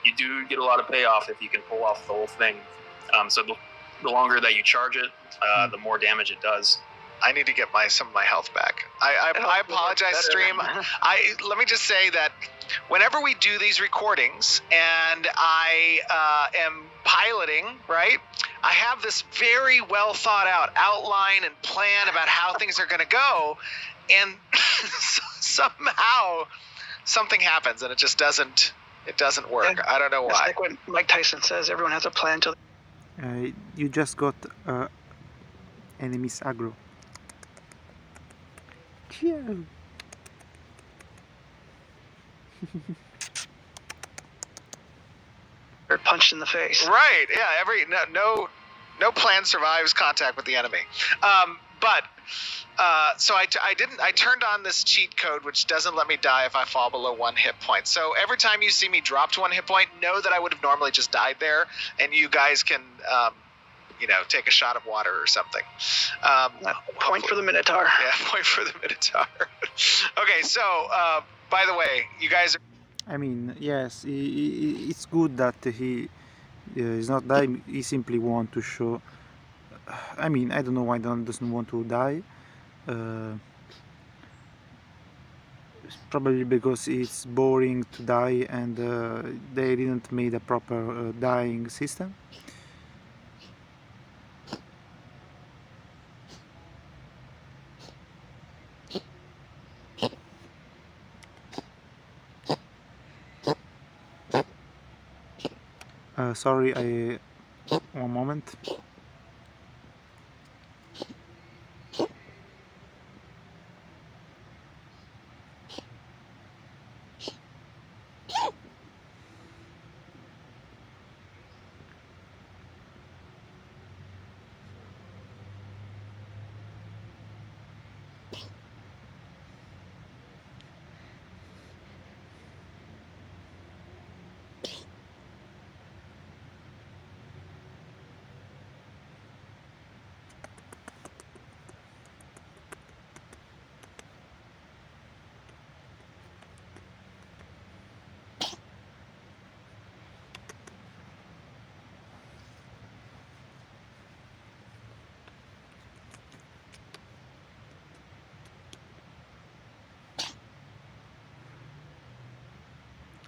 you do get a lot of payoff if you can pull off the whole thing. So the longer that you charge it, the more damage it does. I need to get some of my health back. I apologize, stream. Let me just say that whenever we do these recordings and I am piloting, right, I have this very well thought out outline and plan about how things are going to go, and somehow something happens and it just doesn't work. And I don't know why. It's like when Mike Tyson says everyone has a plan until you just got enemies aggro. they're punched in the face. Right? Yeah. No plan survives contact with the enemy. So I turned on this cheat code which doesn't let me die if I fall below 1 hit point. So every time you see me drop to 1 hit point, know that I would have normally just died there, and you guys can take a shot of water or something. Point for the Minotaur. Yeah, point for the Minotaur. Okay, so by the way, you guys are... I mean, yes, it's good that he is not dying. He simply want to show. I mean, I don't know why Don doesn't want to die. Probably because it's boring to die, and they didn't made a proper dying system. Sorry, one moment.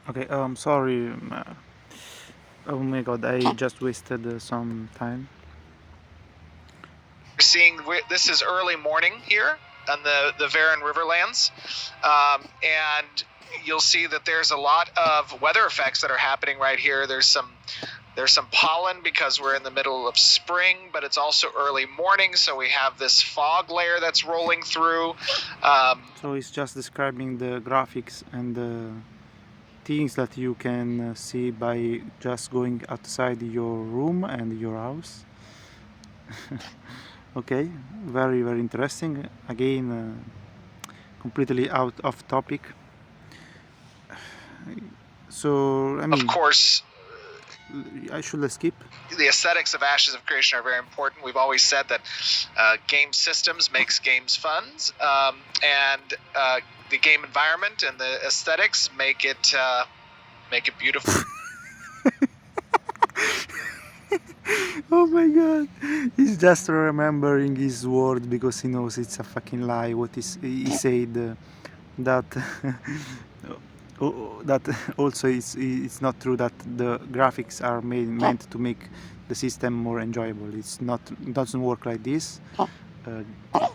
Okay, sorry. Oh my god, I just wasted some time. This is early morning here on the Varen Riverlands, and you'll see that there's a lot of weather effects that are happening right here. There's some pollen because we're in the middle of spring, but it's also early morning, so we have this fog layer that's rolling through. So it's just describing the graphics and the things that you can see by just going outside your room and your house. Okay, very interesting. Again, completely out of topic. So I mean, of course, I should skip. The aesthetics of Ashes of Creation are very important. We've always said that game systems makes games fun, and the game environment and the aesthetics make it beautiful. Oh my god, he's just remembering his word because he knows it's a fucking lie. What he said that that also it's not true that the graphics are meant to make the system more enjoyable. It doesn't work like this.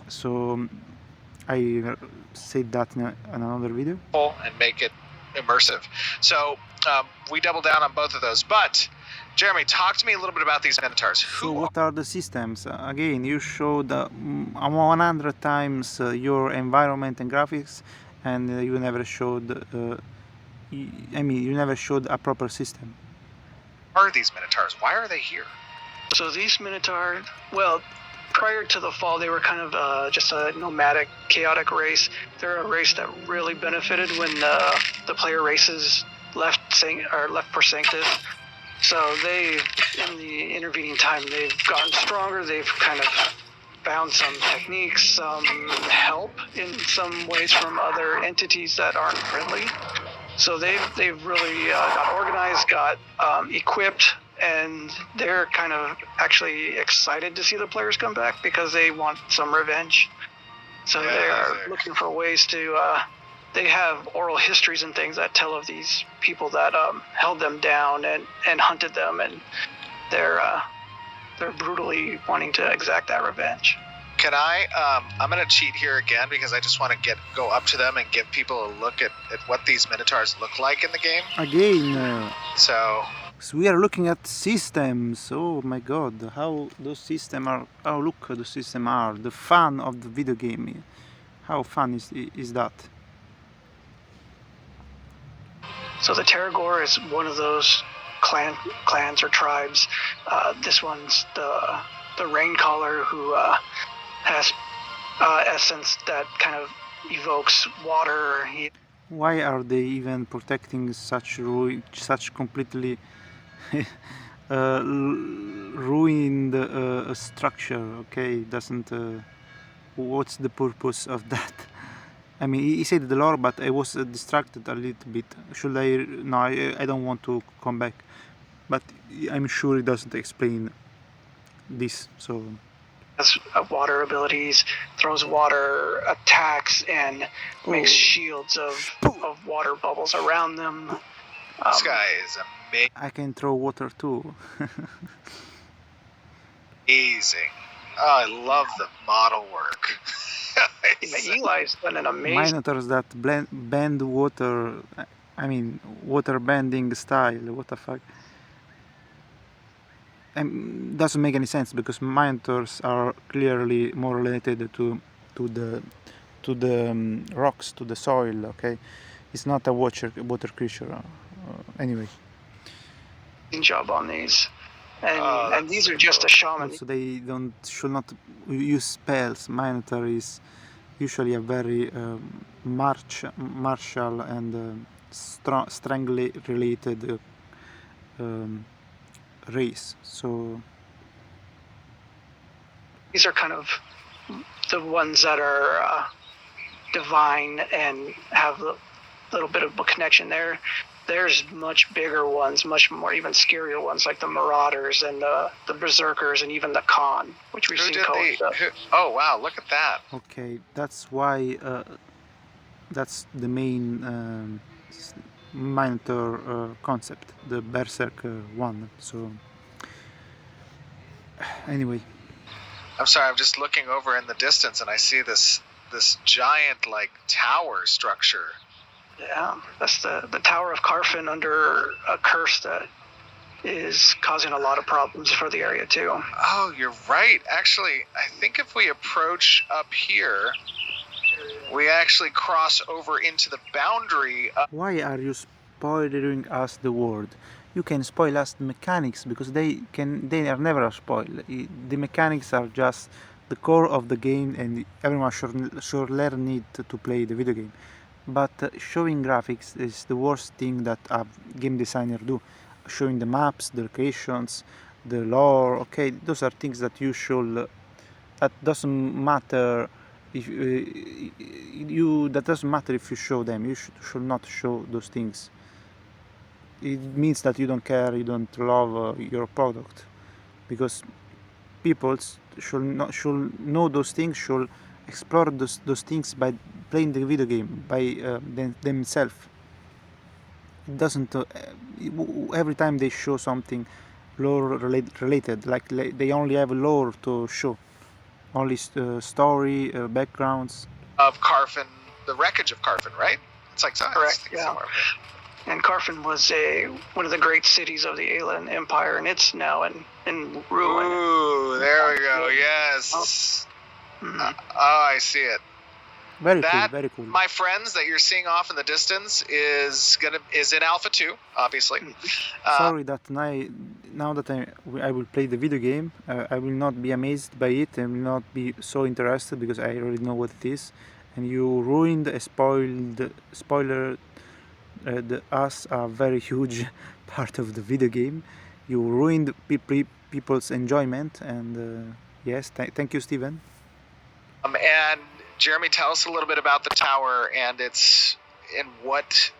So I said that in another video. And make it immersive. So we double down on both of those. But Jeremy, talk to me a little bit about these Minotaurs. So what are the systems? Again, you showed 100 times your environment and graphics, and you never showed. You never showed a proper system. Are these Minotaurs? Why are they here? So these Minotaur, well, prior to the fall, they were kind of just a nomadic, chaotic race. They're a race that really benefited when the player races left for Sanctus. So they, in the intervening time, they've gotten stronger. They've kind of found some techniques, some help in some ways from other entities that aren't friendly. So they've really got organized, got equipped, and they're kind of actually excited to see the players come back because they want some revenge. So Yeah, they are they're- looking for ways to. They have oral histories and things that tell of these people that held them down and hunted them, and they're brutally wanting to exact that revenge. Can I? I'm going to cheat here again because I just want to go up to them and give people a look at what these Minotaurs look like in the game. Again. So we are looking at systems. Oh my god, how those systems are. Oh look, the systems are the fun of the video game. How fun is that? So the Terragor is one of those clans or tribes. This one's the Raincaller, who has essence that kind of evokes water. Why are they even protecting such completely ruined structure? Okay, doesn't. What's the purpose of that? I mean, he said the lore, but I was distracted a little bit. Should I? No, I don't want to come back. But I'm sure it doesn't explain this. So. Has water abilities, throws water attacks, and makes shields of water bubbles around them. This guy is amazing. I can throw water too. Amazing. Oh, I love the model work. Eli's done an amazing. Minotaurs that bend water. I mean, water bending style. What the fuck? Doesn't make any sense because Minotaurs are clearly more related to the rocks, to the soil. Okay, it's not a water creature. Anyway. Job on these, and these are just a shaman. Also, they should not use spells. Minotaur is usually a very martial and strongly related race. So these are kind of the ones that are divine and have a little bit of a connection there. There's much bigger ones, much more even scarier ones, like the Marauders and the Berserkers and even the Khan, which we've seen Oh wow, look at that. Okay, that's why that's the main Minotaur concept, the Berserk one. So anyway, I'm sorry, I'm just looking over in the distance and I see this giant like tower structure. Yeah, that's the Tower of Carfin under a curse that is causing a lot of problems for the area too. Oh, you're right. Actually, I think if we approach up here, we actually cross over into the boundary. Why are you spoiling us the world? You can spoil us the mechanics because they are never a spoil. The mechanics are just the core of the game, and everyone should learn it to play the video game. But showing graphics is the worst thing that a game designer do. Showing the maps, the locations, the lore. Okay, those are things that you should. That doesn't matter if that doesn't matter if you show them. You should not show those things. It means that you don't care, you don't love your product, because people should know those things, should explore those things by playing the video game by themselves. It doesn't. Every time they show something lore related, like they only have lore to show. only story, backgrounds. Of Carfin, the wreckage of Carfin, right? It's like Correct, yeah. somewhere. And Carfin was one of the great cities of the Alien Empire, and it's now in ruin. Ooh, there we go. Yes. I see it. Very That, cool, very cool. my friends, that you're seeing off in the distance is in Alpha 2, obviously. Sorry that now that I will play the video game, I will not be amazed by it and will not be so interested because I already know what it is. And you ruined a spoiler us a very huge part of the video game. You ruined people's enjoyment, and yes, thank you, Steven. And Jeremy, tell us a little bit about the tower and what,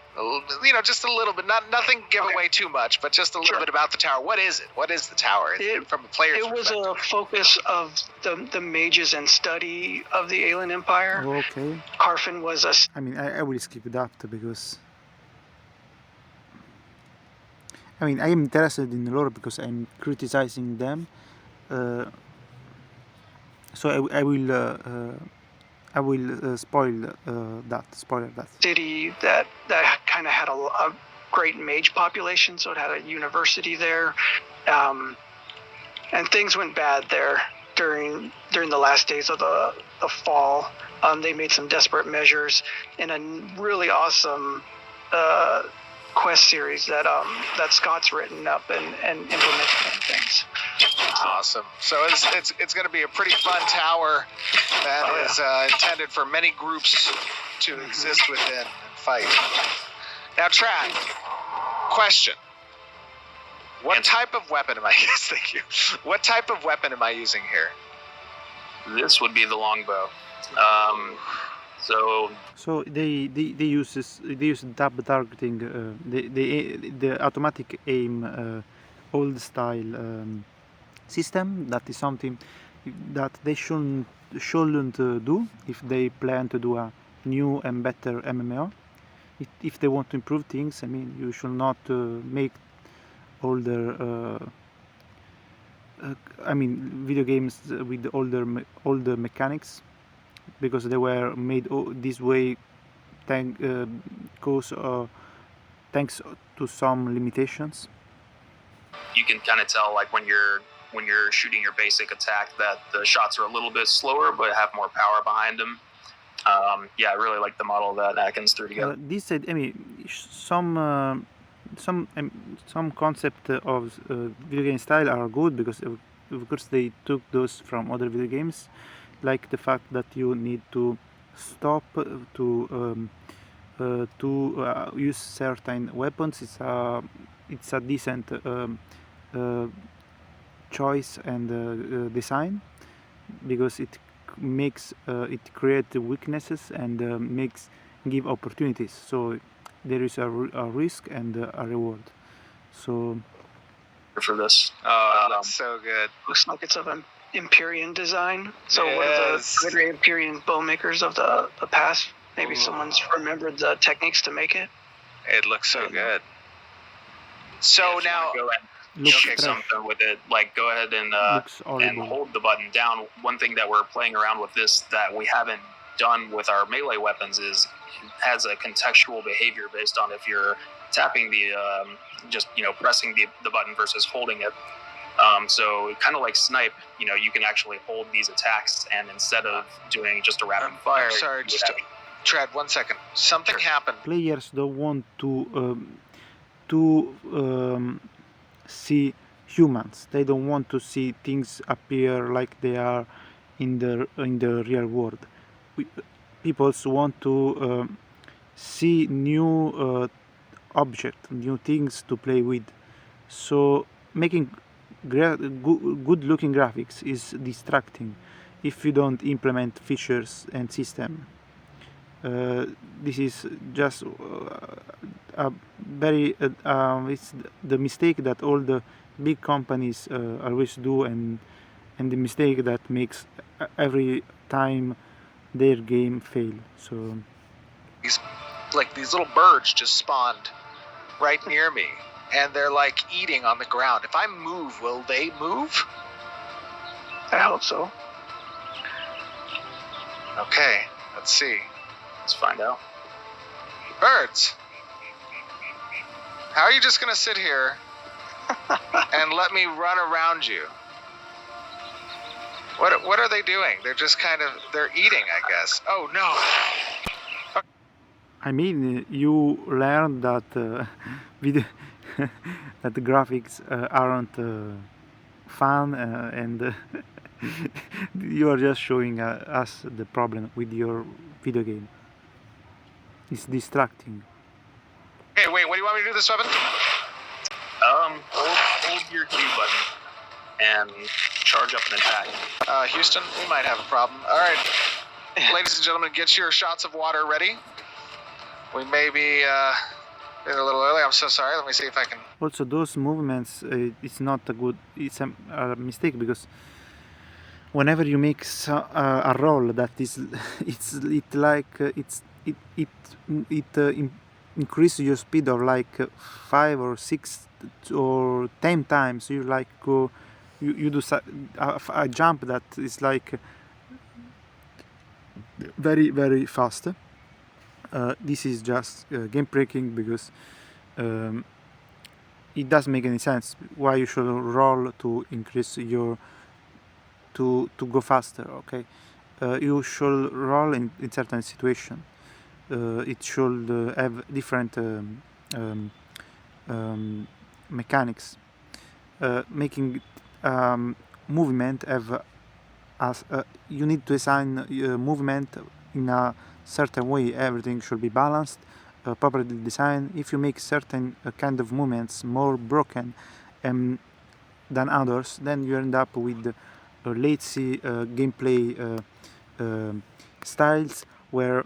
just a little bit. Nothing give away too much, but just a little bit about the tower. What is it? What is the tower from a player's perspective? It was a focus of the mages and study of the Alien Empire. Okay. Carfin was I mean, I will skip that because I am interested in the lore because I'm criticizing them. So I will spoiler that. City that kind of had a great mage population, so it had a university there, and things went bad there during the last days of the fall. They made some desperate measures in a really awesome quest series that Scott's written up and implemented things. Awesome. So it's going to be a pretty fun tower that is intended for many groups to exist within and fight. Now, Trad, question. What type of weapon am I using? Thank you. What type of weapon am I using here? This would be the longbow. So they use tab targeting, the automatic aim, old style system. That is something that they shouldn't do if they plan to do a new and better MMO. If they want to improve things, I mean, you should not make older video games with older mechanics, because they were made this way thanks to some limitations. You can kind of tell, like when you're shooting your basic attack, that the shots are a little bit slower but have more power behind them. Yeah, I really like the model that Atkins threw together. This said, I mean, some concept of video game style are good because of course they took those from other video games, like the fact that you need to stop to use certain weapons. It's a decent choice and design, because it creates weaknesses and give opportunities. So there is a risk and a reward. So for this, looks so good. Looks like it's of an Empyrean design. So one of the great Empyrean bowmakers of the past. Maybe someone's remembered the techniques to make it. It looks so good. So now, check something with it. Like, go ahead and hold the button down. One thing that we're playing around with this that we haven't done with our melee weapons is it has a contextual behavior based on if you're tapping the pressing the button versus holding it. So kind of like snipe, you can actually hold these attacks, and instead of doing just a rapid fire. I'm sorry, Trad, 1 second. Something happened. Players don't want to see humans. They don't want to see things appear like they are in the real world. People want to see new objects, new things to play with. So making good-looking graphics is distracting if you don't implement features and system. This is just a very it's the mistake that all the big companies always do, and the mistake that makes every time their game fail. So these little birds just spawned right near me, and they're like eating on the ground. If I move, will they move? I hope so. Okay, let's see. Let's find out. Birds, how are you just gonna sit here and let me run around you? What are they doing? They're just they're eating, I guess. Oh no. I mean, you learn that video that the graphics aren't fun, and you are just showing us the problem with your video game. It's distracting. Okay, wait, what do you want me to do this weapon? Hold your Q button and charge up an attack. Houston, we might have a problem. All right, ladies and gentlemen, get your shots of water ready. We may be a little early. I'm so sorry. Let me see if I can. Also, those movements, it's not a good. It's a mistake, because whenever you make a roll that is, it increases your speed of like 5 or 6 or 10 times. You like go, you do a jump that is like very very fast. This is just game breaking, because it doesn't make any sense why you should roll to increase your to go faster. Okay, you should roll in certain situation. It should have different mechanics, making movement have as you need to assign movement in a certain way. Everything should be balanced, properly designed. If you make certain kind of movements more broken than others, then you end up with lazy gameplay styles where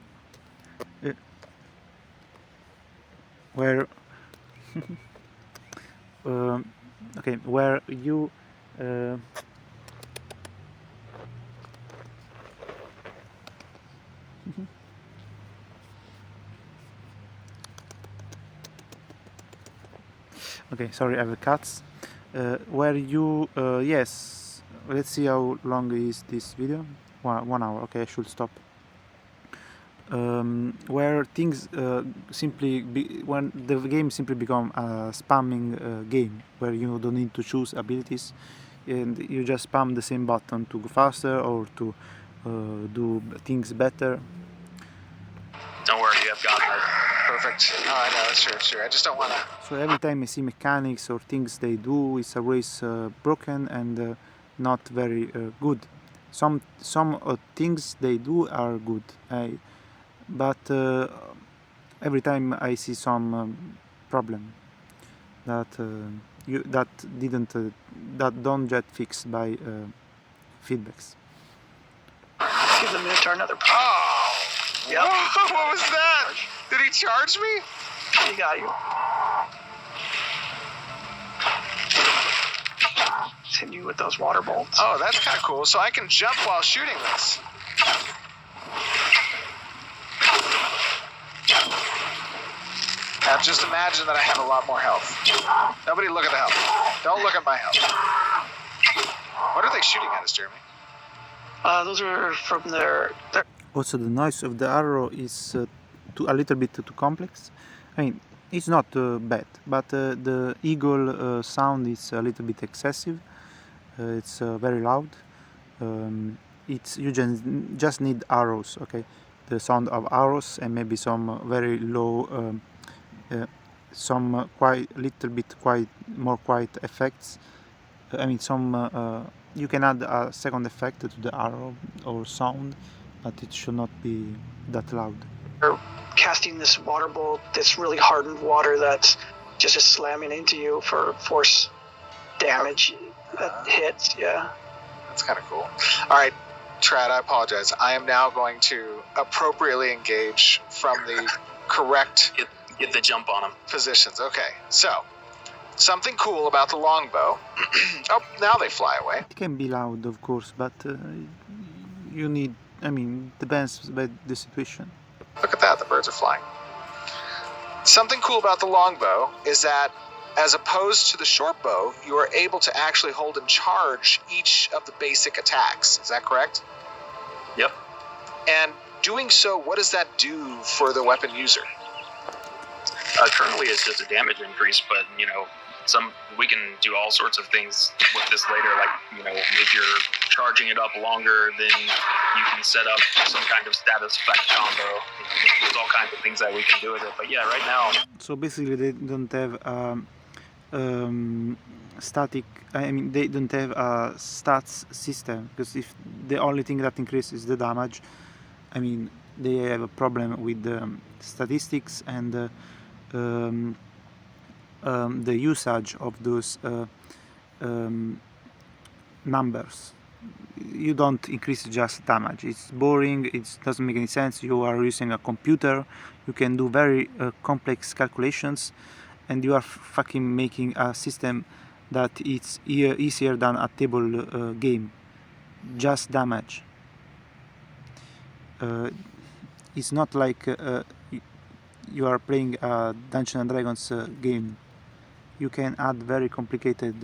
okay, where you okay, sorry, I have cuts. Where you yes, let's see how long is this video. 1 hour. Okay, I should stop. Where things when the game simply become a spamming game, where you don't need to choose abilities, and you just spam the same button to go faster or to do things better. Don't worry, you have gotten it. Perfect. Oh, I know, sure. I just don't want to. So every time I see mechanics or things they do, it's always broken and not very good. Some things they do are good, but every time I see some problem that that don't get fixed by feedbacks. Let's give the Minotaur another. Oh! Yep. What was that? Did he charge me? He got you. He's hitting you with those water bolts. Oh, that's kind of cool. So I can jump while shooting this. Now just imagine that I have a lot more health. Nobody look at the health. Don't look at my health. What are they shooting at us, Jeremy? Those are from their Also, the noise of the arrow is a little bit too complex. I mean, it's not bad, but the eagle sound is a little bit excessive. It's very loud. You just need arrows, okay? The sound of arrows and maybe some very low, some more quiet effects. I mean, you can add a second effect to the arrow or sound, but it should not be that loud. They're casting this water bolt, this really hardened water that's just slamming into you for force damage that hits. Yeah. That's kind of cool. All right, Trad, I apologize. I am now going to appropriately engage from the correct Get the jump on him. positions. Okay, so something cool about the longbow. Oh, now they fly away. It can be loud, of course, but you need. I mean, depends by the situation. Look at that, the birds are flying. Something cool about the longbow is that, as opposed to the short bow, you are able to actually hold and charge each of the basic attacks. Is that correct? Yep. And doing so, what does that do for the weapon user? Currently, it's just a damage increase, but we can do all sorts of things with this later. Like if you're charging it up longer, then you can set up some kind of status effect combo. There's all kinds of things that we can do with it. But yeah, right now. So basically, they don't have static. I mean, they don't have a stats system, because if the only thing that increases the damage, I mean, they have a problem with the statistics and the usage of those numbers. You don't increase just damage. It's boring. It doesn't make any sense. You are using a computer. You can do very complex calculations, and you are fucking making a system that it's easier than a table game. Just damage. It's not like you are playing a Dungeons and Dragons game. You can add very complicated.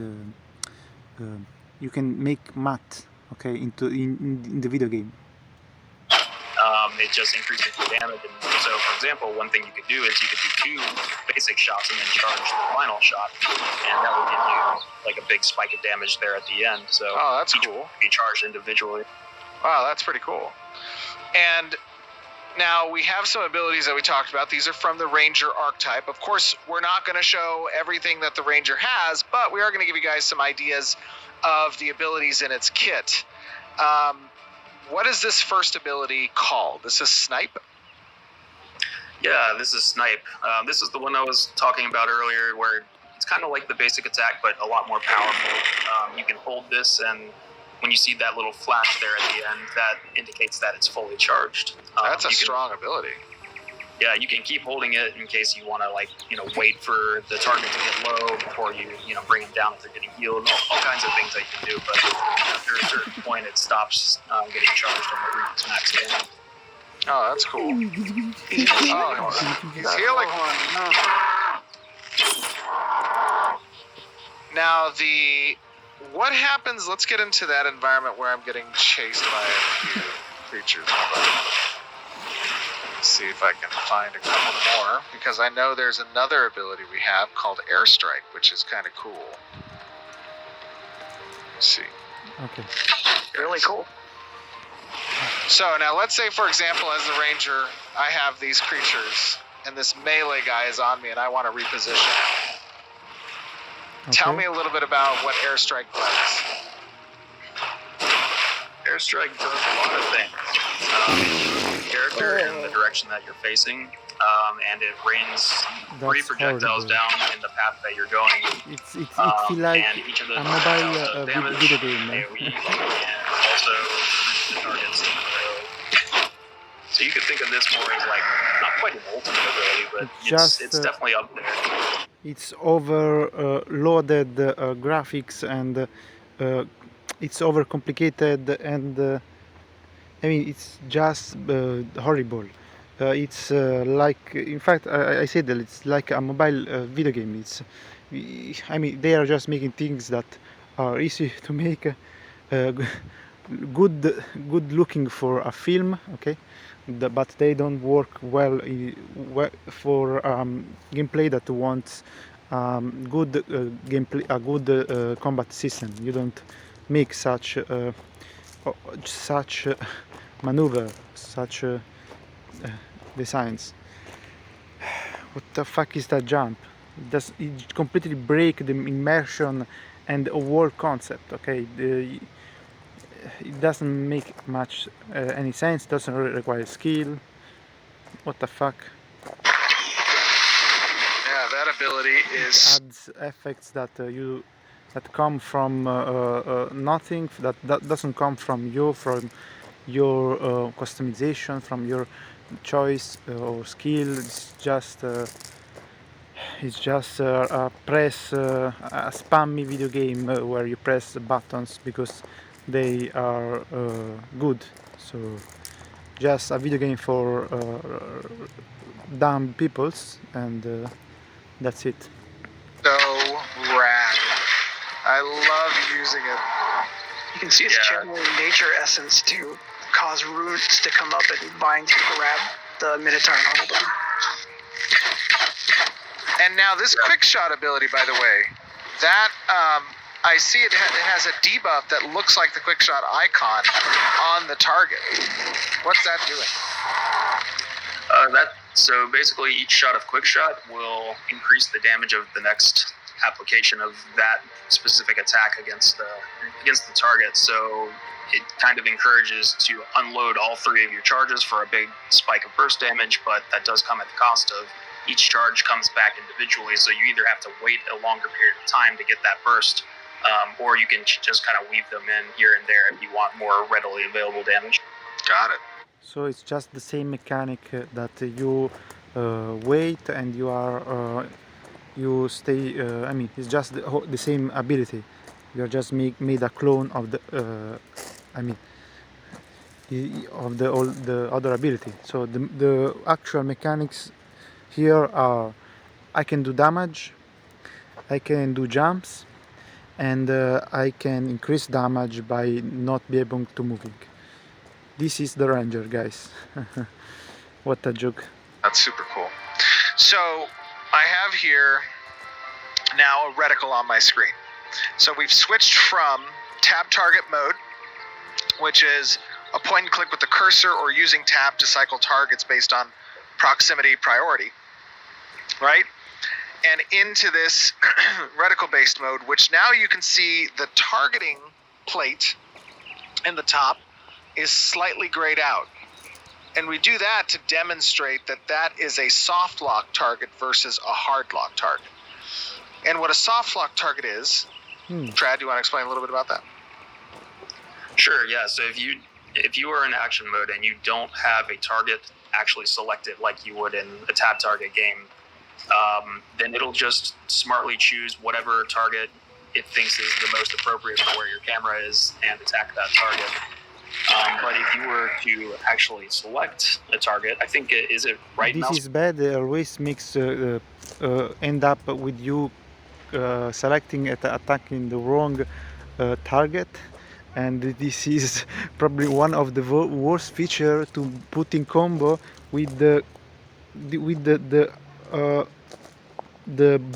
You can make math, okay, in the video game. It just increases the damage. And so, for example, one thing you could do is you could do 2 basic shots and then charge the final shot, and that would give you like a big spike of damage there at the end. So that's cool. Be charged individually. Wow, that's pretty cool. And now we have some abilities that we talked about. These are from the Ranger archetype. Of course, we're not going to show everything that the Ranger has, but we are going to give you guys some ideas of the abilities in its kit. What is this first ability called? This is Snipe? Yeah, this is Snipe. This is the one I was talking about earlier, where it's kind of like the basic attack, but a lot more powerful. You can hold this, and when you see that little flash there at the end, that indicates that it's fully charged. That's a strong ability. Yeah, you can keep holding it in case you want to, wait for the target to get low before you, bring them down if they're getting healed. All kinds of things that you can do, but after a certain point, it stops getting charged when it reaches max damage. Oh, that's cool. He's healing. Now, what happens? Let's get into that environment where I'm getting chased by a few creatures. See if I can find a couple more, because I know there's another ability we have called Airstrike, which is kind of cool. Let's see. Okay. Really cool. So now let's say, for example, as the Ranger, I have these creatures, and this melee guy is on me, and I want to reposition. Okay. Tell me a little bit about what Airstrike does. Airstrike does a lot of things. Character in the direction that you're facing, and it rains 3 projectiles down in the path that you're going. It feels like a mobile video game. And also the targets. So you could think of this more as not quite an ultimate ability, but it's definitely up there. It's overloaded graphics, and it's overcomplicated, and I mean, it's just horrible. It's in fact, I said that it's like a mobile video game. I mean, they are just making things that are easy to make, good looking for a film, okay, but they don't work well for gameplay that wants good gameplay, a good combat system. You don't make such maneuver, such designs. What the fuck is that jump? It completely break the immersion and the whole concept. Okay, it doesn't make much any sense. Doesn't require skill. What the fuck? Yeah, that ability is adds effects that that come from nothing. That doesn't come from your customization, from your choice or skill. It's just a spammy video game where you press buttons because they are good. So just a video game for dumb peoples, and that's it. So rad. I love using it. You can see it's channeling nature essence to cause runes to come up and bind to grab the Minotaur and hold him. And now this quick shot ability, by the way, that I see it has a debuff that looks like the quick shot icon on the target. What's that doing? So basically, each shot of quick shot will increase the damage of the next application of that specific attack against the target. So it kind of encourages to unload all 3 of your charges for a big spike of burst damage, but that does come at the cost of each charge comes back individually. So you either have to wait a longer period of time to get that burst, or you can just kind of weave them in here and there if you want more readily available damage. Got it. So it's just the same mechanic that you wait and you stay. I mean, it's just the same ability. You are just made a clone of the. I mean, of all the other ability. So the actual mechanics here are: I can do damage, I can do jumps, and I can increase damage by not be able to moving. This is the Ranger, guys. What a joke. That's super cool. So I have here now a reticle on my screen. So we've switched from tab target mode, which is a point and click with the cursor or using tab to cycle targets based on proximity priority, right? And into this reticle based mode, which now you can see the targeting plate in the top is slightly grayed out. And we do that to demonstrate that that is a soft lock target versus a hard lock target. And what a soft lock target is, Trad, do you want to explain a little bit about that? Sure, yeah. So if you are in action mode and you don't have a target actually selected like you would in a tab target game, then it'll just smartly choose whatever target it thinks is the most appropriate for where your camera is and attack that target. But if you were to actually select a target, I think is it right? This is bad. It always makes end up with you selecting attacking the wrong target, and this is probably one of the worst feature to put in combo with the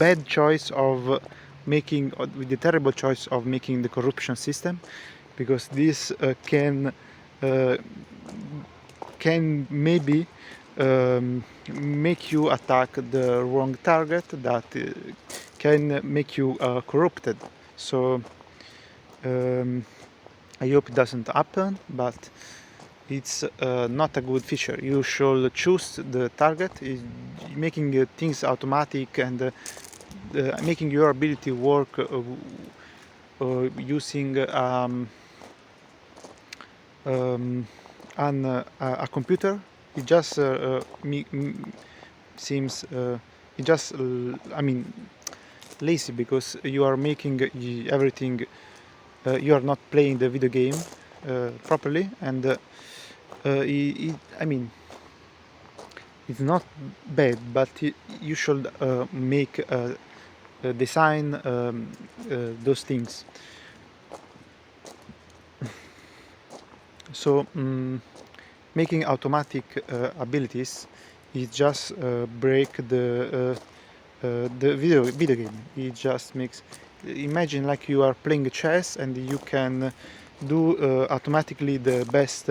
bad choice of making with the terrible choice of making the corruption system, because this can maybe make you attack the wrong target, that can make you corrupted. So I hope it doesn't happen, but it's not a good feature. You should choose the target, making things automatic and making your ability work using a computer. It just seems it just I mean lazy, because you are making everything. You are not playing the video game properly, and I mean, it's not bad, but you should make design those things. So making automatic abilities is just break the video game. It just makes, imagine like you are playing chess and you can do automatically the best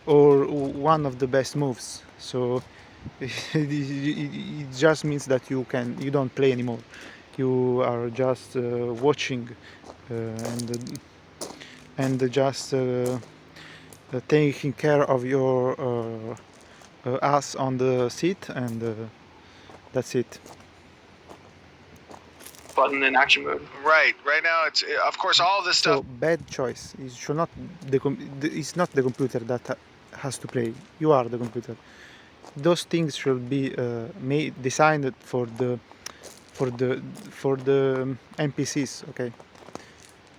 or one of the best moves. So it just means that you don't play anymore. You are just watching and just taking care of your ass on the seat, and that's it. Button in action mode. Right. Right now, it's of course all of this stuff. So bad choice. It should not it's not the computer that has to play. You are the computer. Those things should be designed for the NPCs. Okay.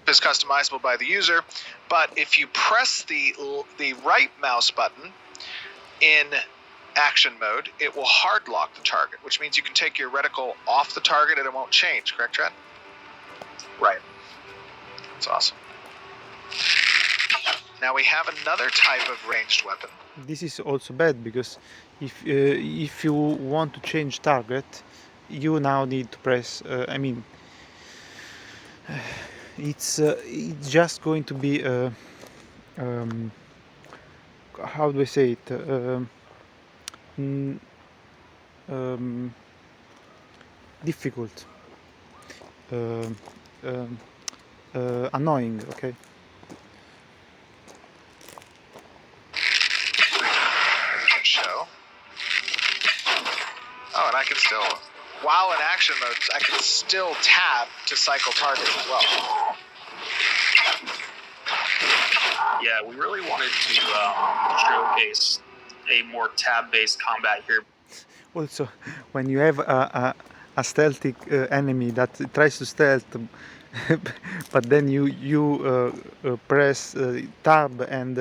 Is customizable by the user, but if you press the right mouse button in action mode, it will hard lock the target, which means you can take your reticle off the target and it won't change. Correct, Trent? Right. That's awesome. Now we have another type of ranged weapon. This is also bad because if you want to change target, you now need to press. It's just going to be how do I say it? Difficult, annoying. Okay. Show. Oh, and I can still, while in action mode, I can still tab to cycle targets as well. Yeah, we really wanted to showcase a more tab-based combat here. Also, when you have a stealthy enemy that tries to stealth, but then you press tab and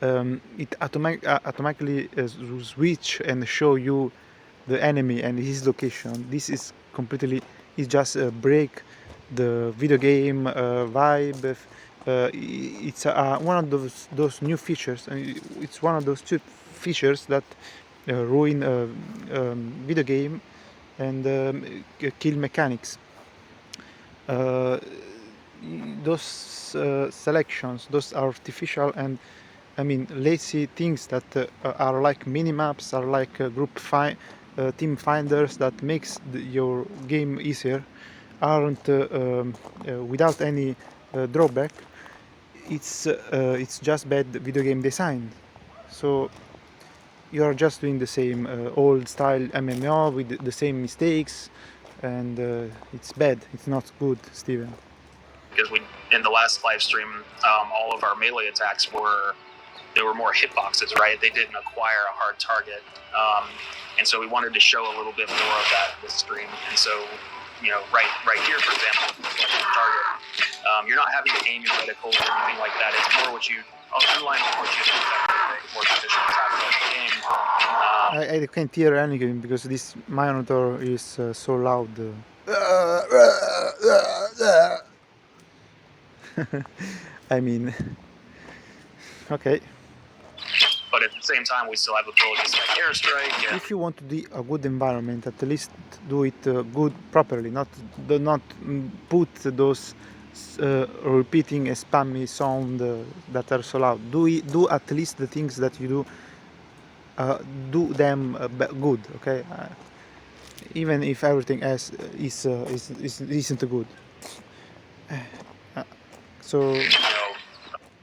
it automatically switch and show you the enemy and his location. This is completely, it just break the video game vibe. It's one of those new features. It's one of those two features that ruin video game and kill mechanics. Those selections, those artificial and lazy things that are like mini-maps, are like team finders that makes your game easier, aren't without any drawback. It's just bad video game design. So you are just doing the same old style MMO with the same mistakes, and it's bad. It's not good, Steven. Because in the last live stream, all of our melee attacks were more hitboxes, right? They didn't acquire a hard target, and so we wanted to show a little bit more of that in this stream. And so, right here, for example, target, you're not having to aim your reticle or anything like that. It's more what you, unlike what you expect with a more traditional type of game. I can't hear anything because this monitor is so loud. Okay. But at the same time, we still have abilities like airstrike. If you want to do a good environment, at least do it good properly. Not put those repeating spammy sound that are so loud. Do at least the things that you do. Do them good. Okay. Even if everything else isn't good. So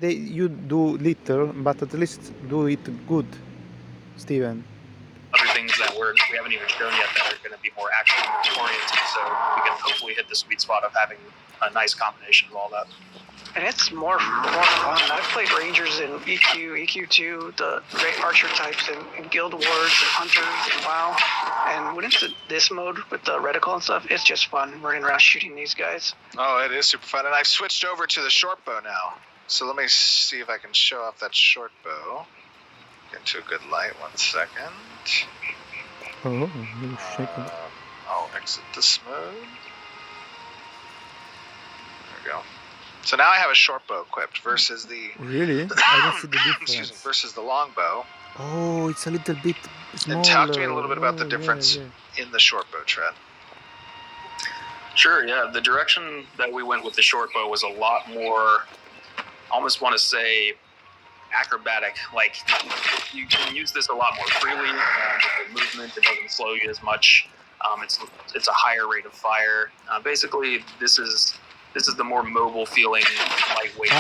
you do little, but at least do it good, Steven. Other things that we haven't even shown yet that are going to be more action oriented, so we can hopefully hit the sweet spot of having a nice combination of all that. And it's more fun. I've played Rangers in EQ, EQ2, the Great Archer types in Guild Wars and Hunters and WoW. And when it's this mode with the reticle and stuff, it's just fun running around shooting these guys. Oh, it is super fun. And I've switched over to the short bow now. So let me see if I can show off that short bow. Get to a good light, 1 second. Oh, you're shaking. I'll exit this mode. There we go. So now I have a short bow equipped versus the... Really? I don't see the difference. Excuse me, versus the long bow. Oh, it's a little bit smaller. And talk to me a little bit about the difference in the short bow tread. Sure, yeah. The direction that we went with the short bow was a lot more, I almost want to say, acrobatic. Like, you can use this a lot more freely. With the movement, it doesn't slow you as much. It's a higher rate of fire. Basically, this is the more mobile feeling, lightweight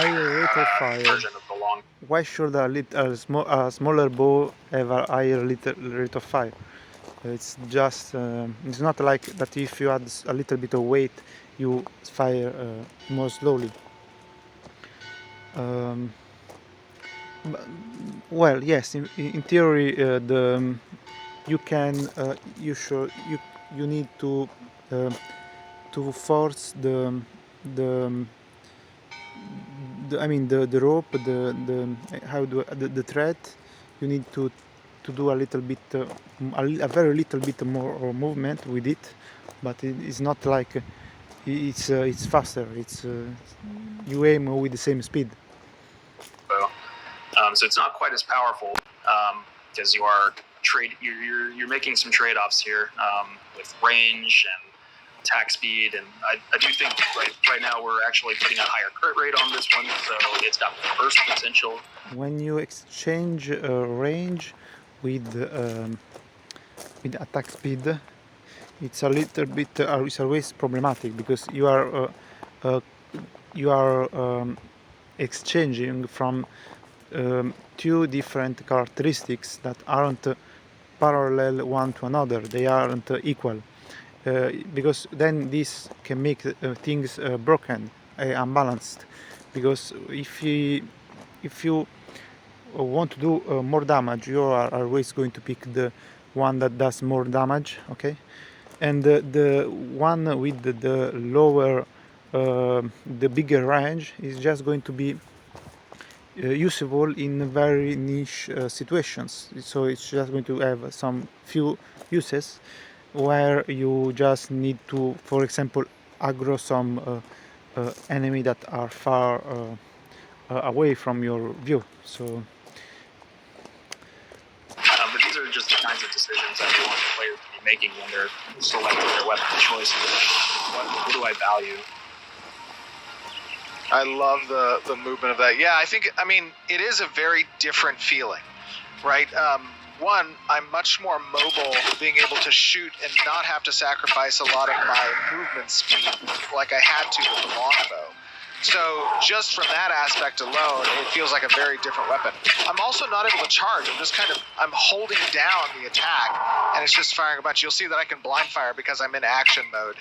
version of the long. Why should a smaller bow have a higher rate of fire? It's just, it's not like that if you add a little bit of weight, you fire more slowly. Well, yes, in theory, you can, you need to force the rope, the thread. You need to do a little bit, a very little bit more movement with it, but it's not like it's faster. It's you aim with the same speed. So it's not quite as powerful because you're making some trade-offs here with range and attack speed, and I do think right now we're actually putting a higher crit rate on this one, so it's got burst potential. When you exchange range with attack speed, it's a little bit it's always problematic because you are exchanging from two different characteristics that aren't parallel one to another. They aren't equal. Because then this can make things broken, unbalanced. Because if you want to do more damage, you are always going to pick the one that does more damage, okay? And the one with the lower, the bigger range is just going to be usable in very niche situations. So it's just going to have some few uses where you just need to, for example, aggro some enemy that are far away from your view. So but these are just the kinds of decisions that we want the players to be making when they're selecting their weapon choices. What do I value? I love the movement of that. Yeah, I mean, it is a very different feeling, right? One, I'm much more mobile, being able to shoot and not have to sacrifice a lot of my movement speed like I had to with the longbow. So just from that aspect alone, it feels like a very different weapon. I'm also not able to charge. I'm holding down the attack, and it's just firing a bunch. You'll see that I can blind fire because I'm in action mode.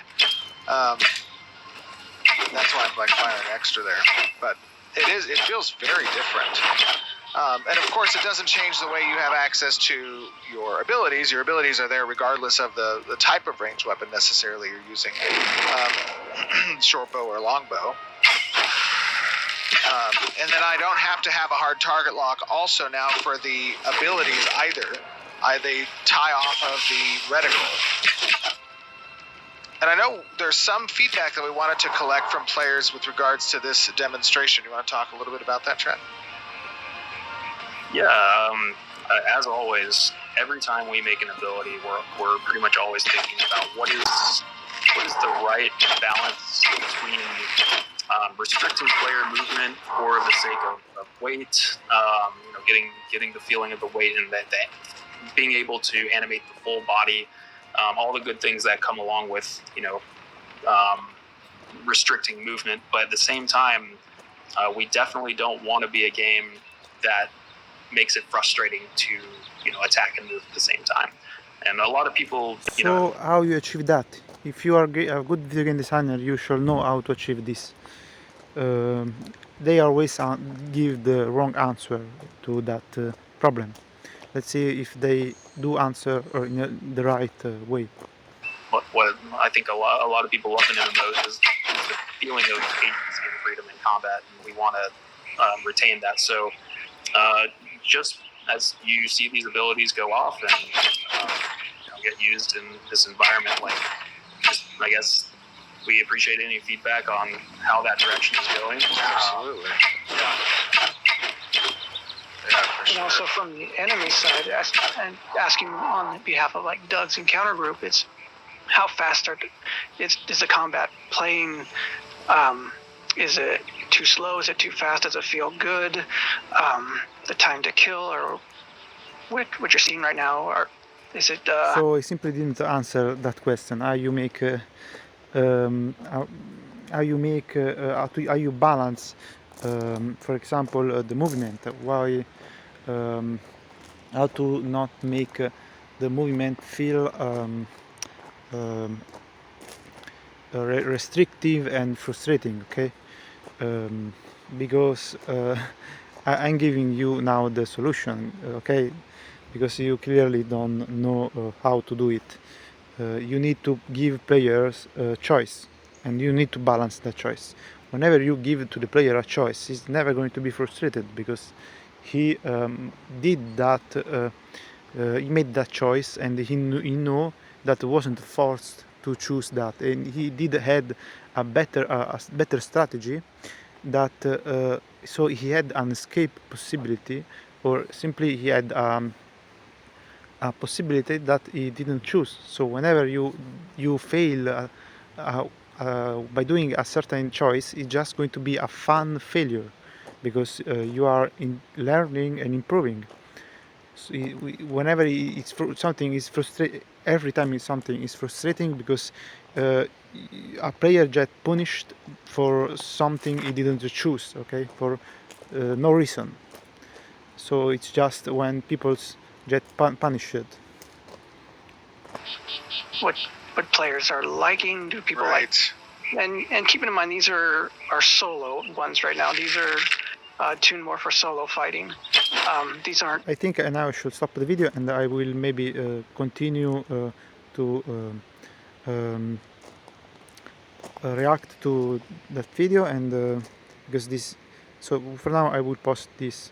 That's why I'm like firing extra there. But it feels very different. And of course, it doesn't change the way you have access to your abilities. Your abilities are there regardless of the type of ranged weapon necessarily you're using, short bow or long bow. And then I don't have to have a hard target lock also now for the abilities either. They tie off of the reticle. And I know there's some feedback that we wanted to collect from players with regards to this demonstration. You want to talk a little bit about that, Trent? Yeah, as always, every time we make an ability, we're pretty much always thinking about what is the right balance between restricting player movement for the sake of weight, getting the feeling of the weight and that being able to animate the full body, all the good things that come along with restricting movement. But at the same time, we definitely don't want to be a game that makes it frustrating to attack and move at the same time. And a lot of people, so how you achieve that? If you are a good video game designer, you should know how to achieve this. They always give the wrong answer to that problem. Let's see if they do answer in the right way. What I think a lot of people love in MMOs is the feeling of agency and freedom in combat, and we want to retain that. So just as you see these abilities go off and get used in this environment, I guess we appreciate any feedback on how that direction is going. Absolutely. And also from the enemy side, and asking on behalf of Doug's encounter group, it's how fast is the combat playing? Is it too slow? Is it too fast? Does it feel good? The time to kill, or what you're seeing right now, or is it? So I simply didn't answer that question. How you make how you balance, for example, the movement. Why? How to not make the movement feel restrictive and frustrating, okay? Because I'm giving you now the solution, okay? Because you clearly don't know how to do it. You need to give players a choice, and you need to balance that choice. Whenever you give to the player a choice, he's never going to be frustrated because he did that. He made that choice, and he knew that he wasn't forced to choose that, and he did had a better strategy that so he had an escape possibility, or simply he had a possibility that he didn't choose. So whenever you fail by doing a certain choice, it's just going to be a fun failure, because you are in learning and improving. So whenever something is frustrating, every time something is frustrating, because a player get punished for something he didn't choose, okay, for no reason. So it's just when people get punished. What players are liking? Do people like? And keeping in mind, these are solo ones right now. These are tuned more for solo fighting. These aren't. I think now I should stop the video, and I will maybe continue to react to that video, and because this, so for now I will post this,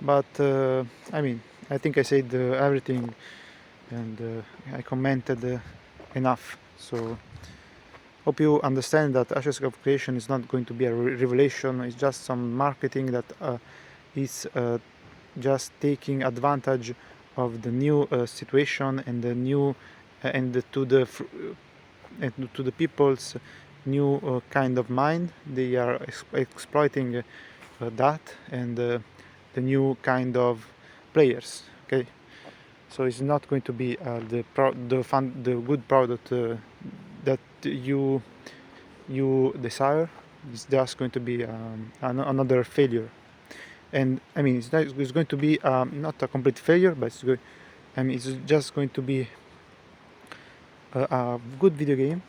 but I mean, I think I said everything, and I commented enough. So hope you understand that Ashes of Creation is not going to be a revelation. It's just some marketing that is just taking advantage of the new situation and the new and to the people's new kind of mind. They are exploiting that and the new kind of players. Okay, so it's not going to be the good product that you desire. It's just going to be another failure. And I mean, it's going to be not a complete failure, but it's just going to be a good video game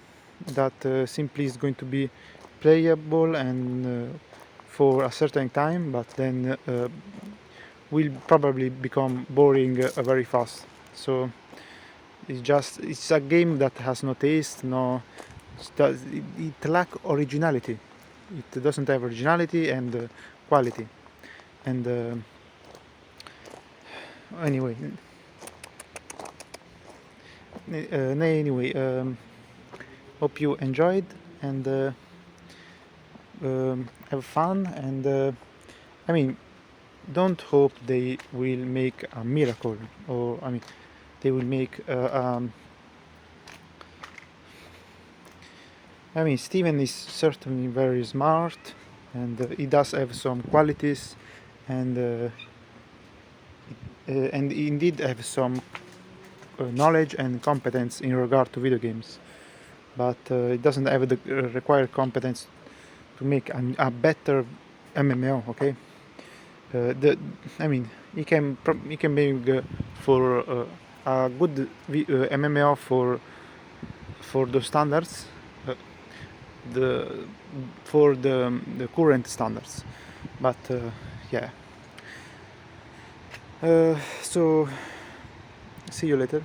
that simply is going to be playable and for a certain time, but then will probably become boring very fast. So it's a game that has no taste, it lacks originality. It doesn't have originality and quality. And anyway, hope you enjoyed and have fun. And I mean, don't hope they will make a miracle, or I mean, they will make. I mean, Steven is certainly very smart, and he does have some qualities, and he indeed have some knowledge and competence in regard to video games, but it doesn't have the required competence to make a better MMO. Okay, I mean, he can make for a good MMO for the standards, for the current standards, but yeah. So see you later.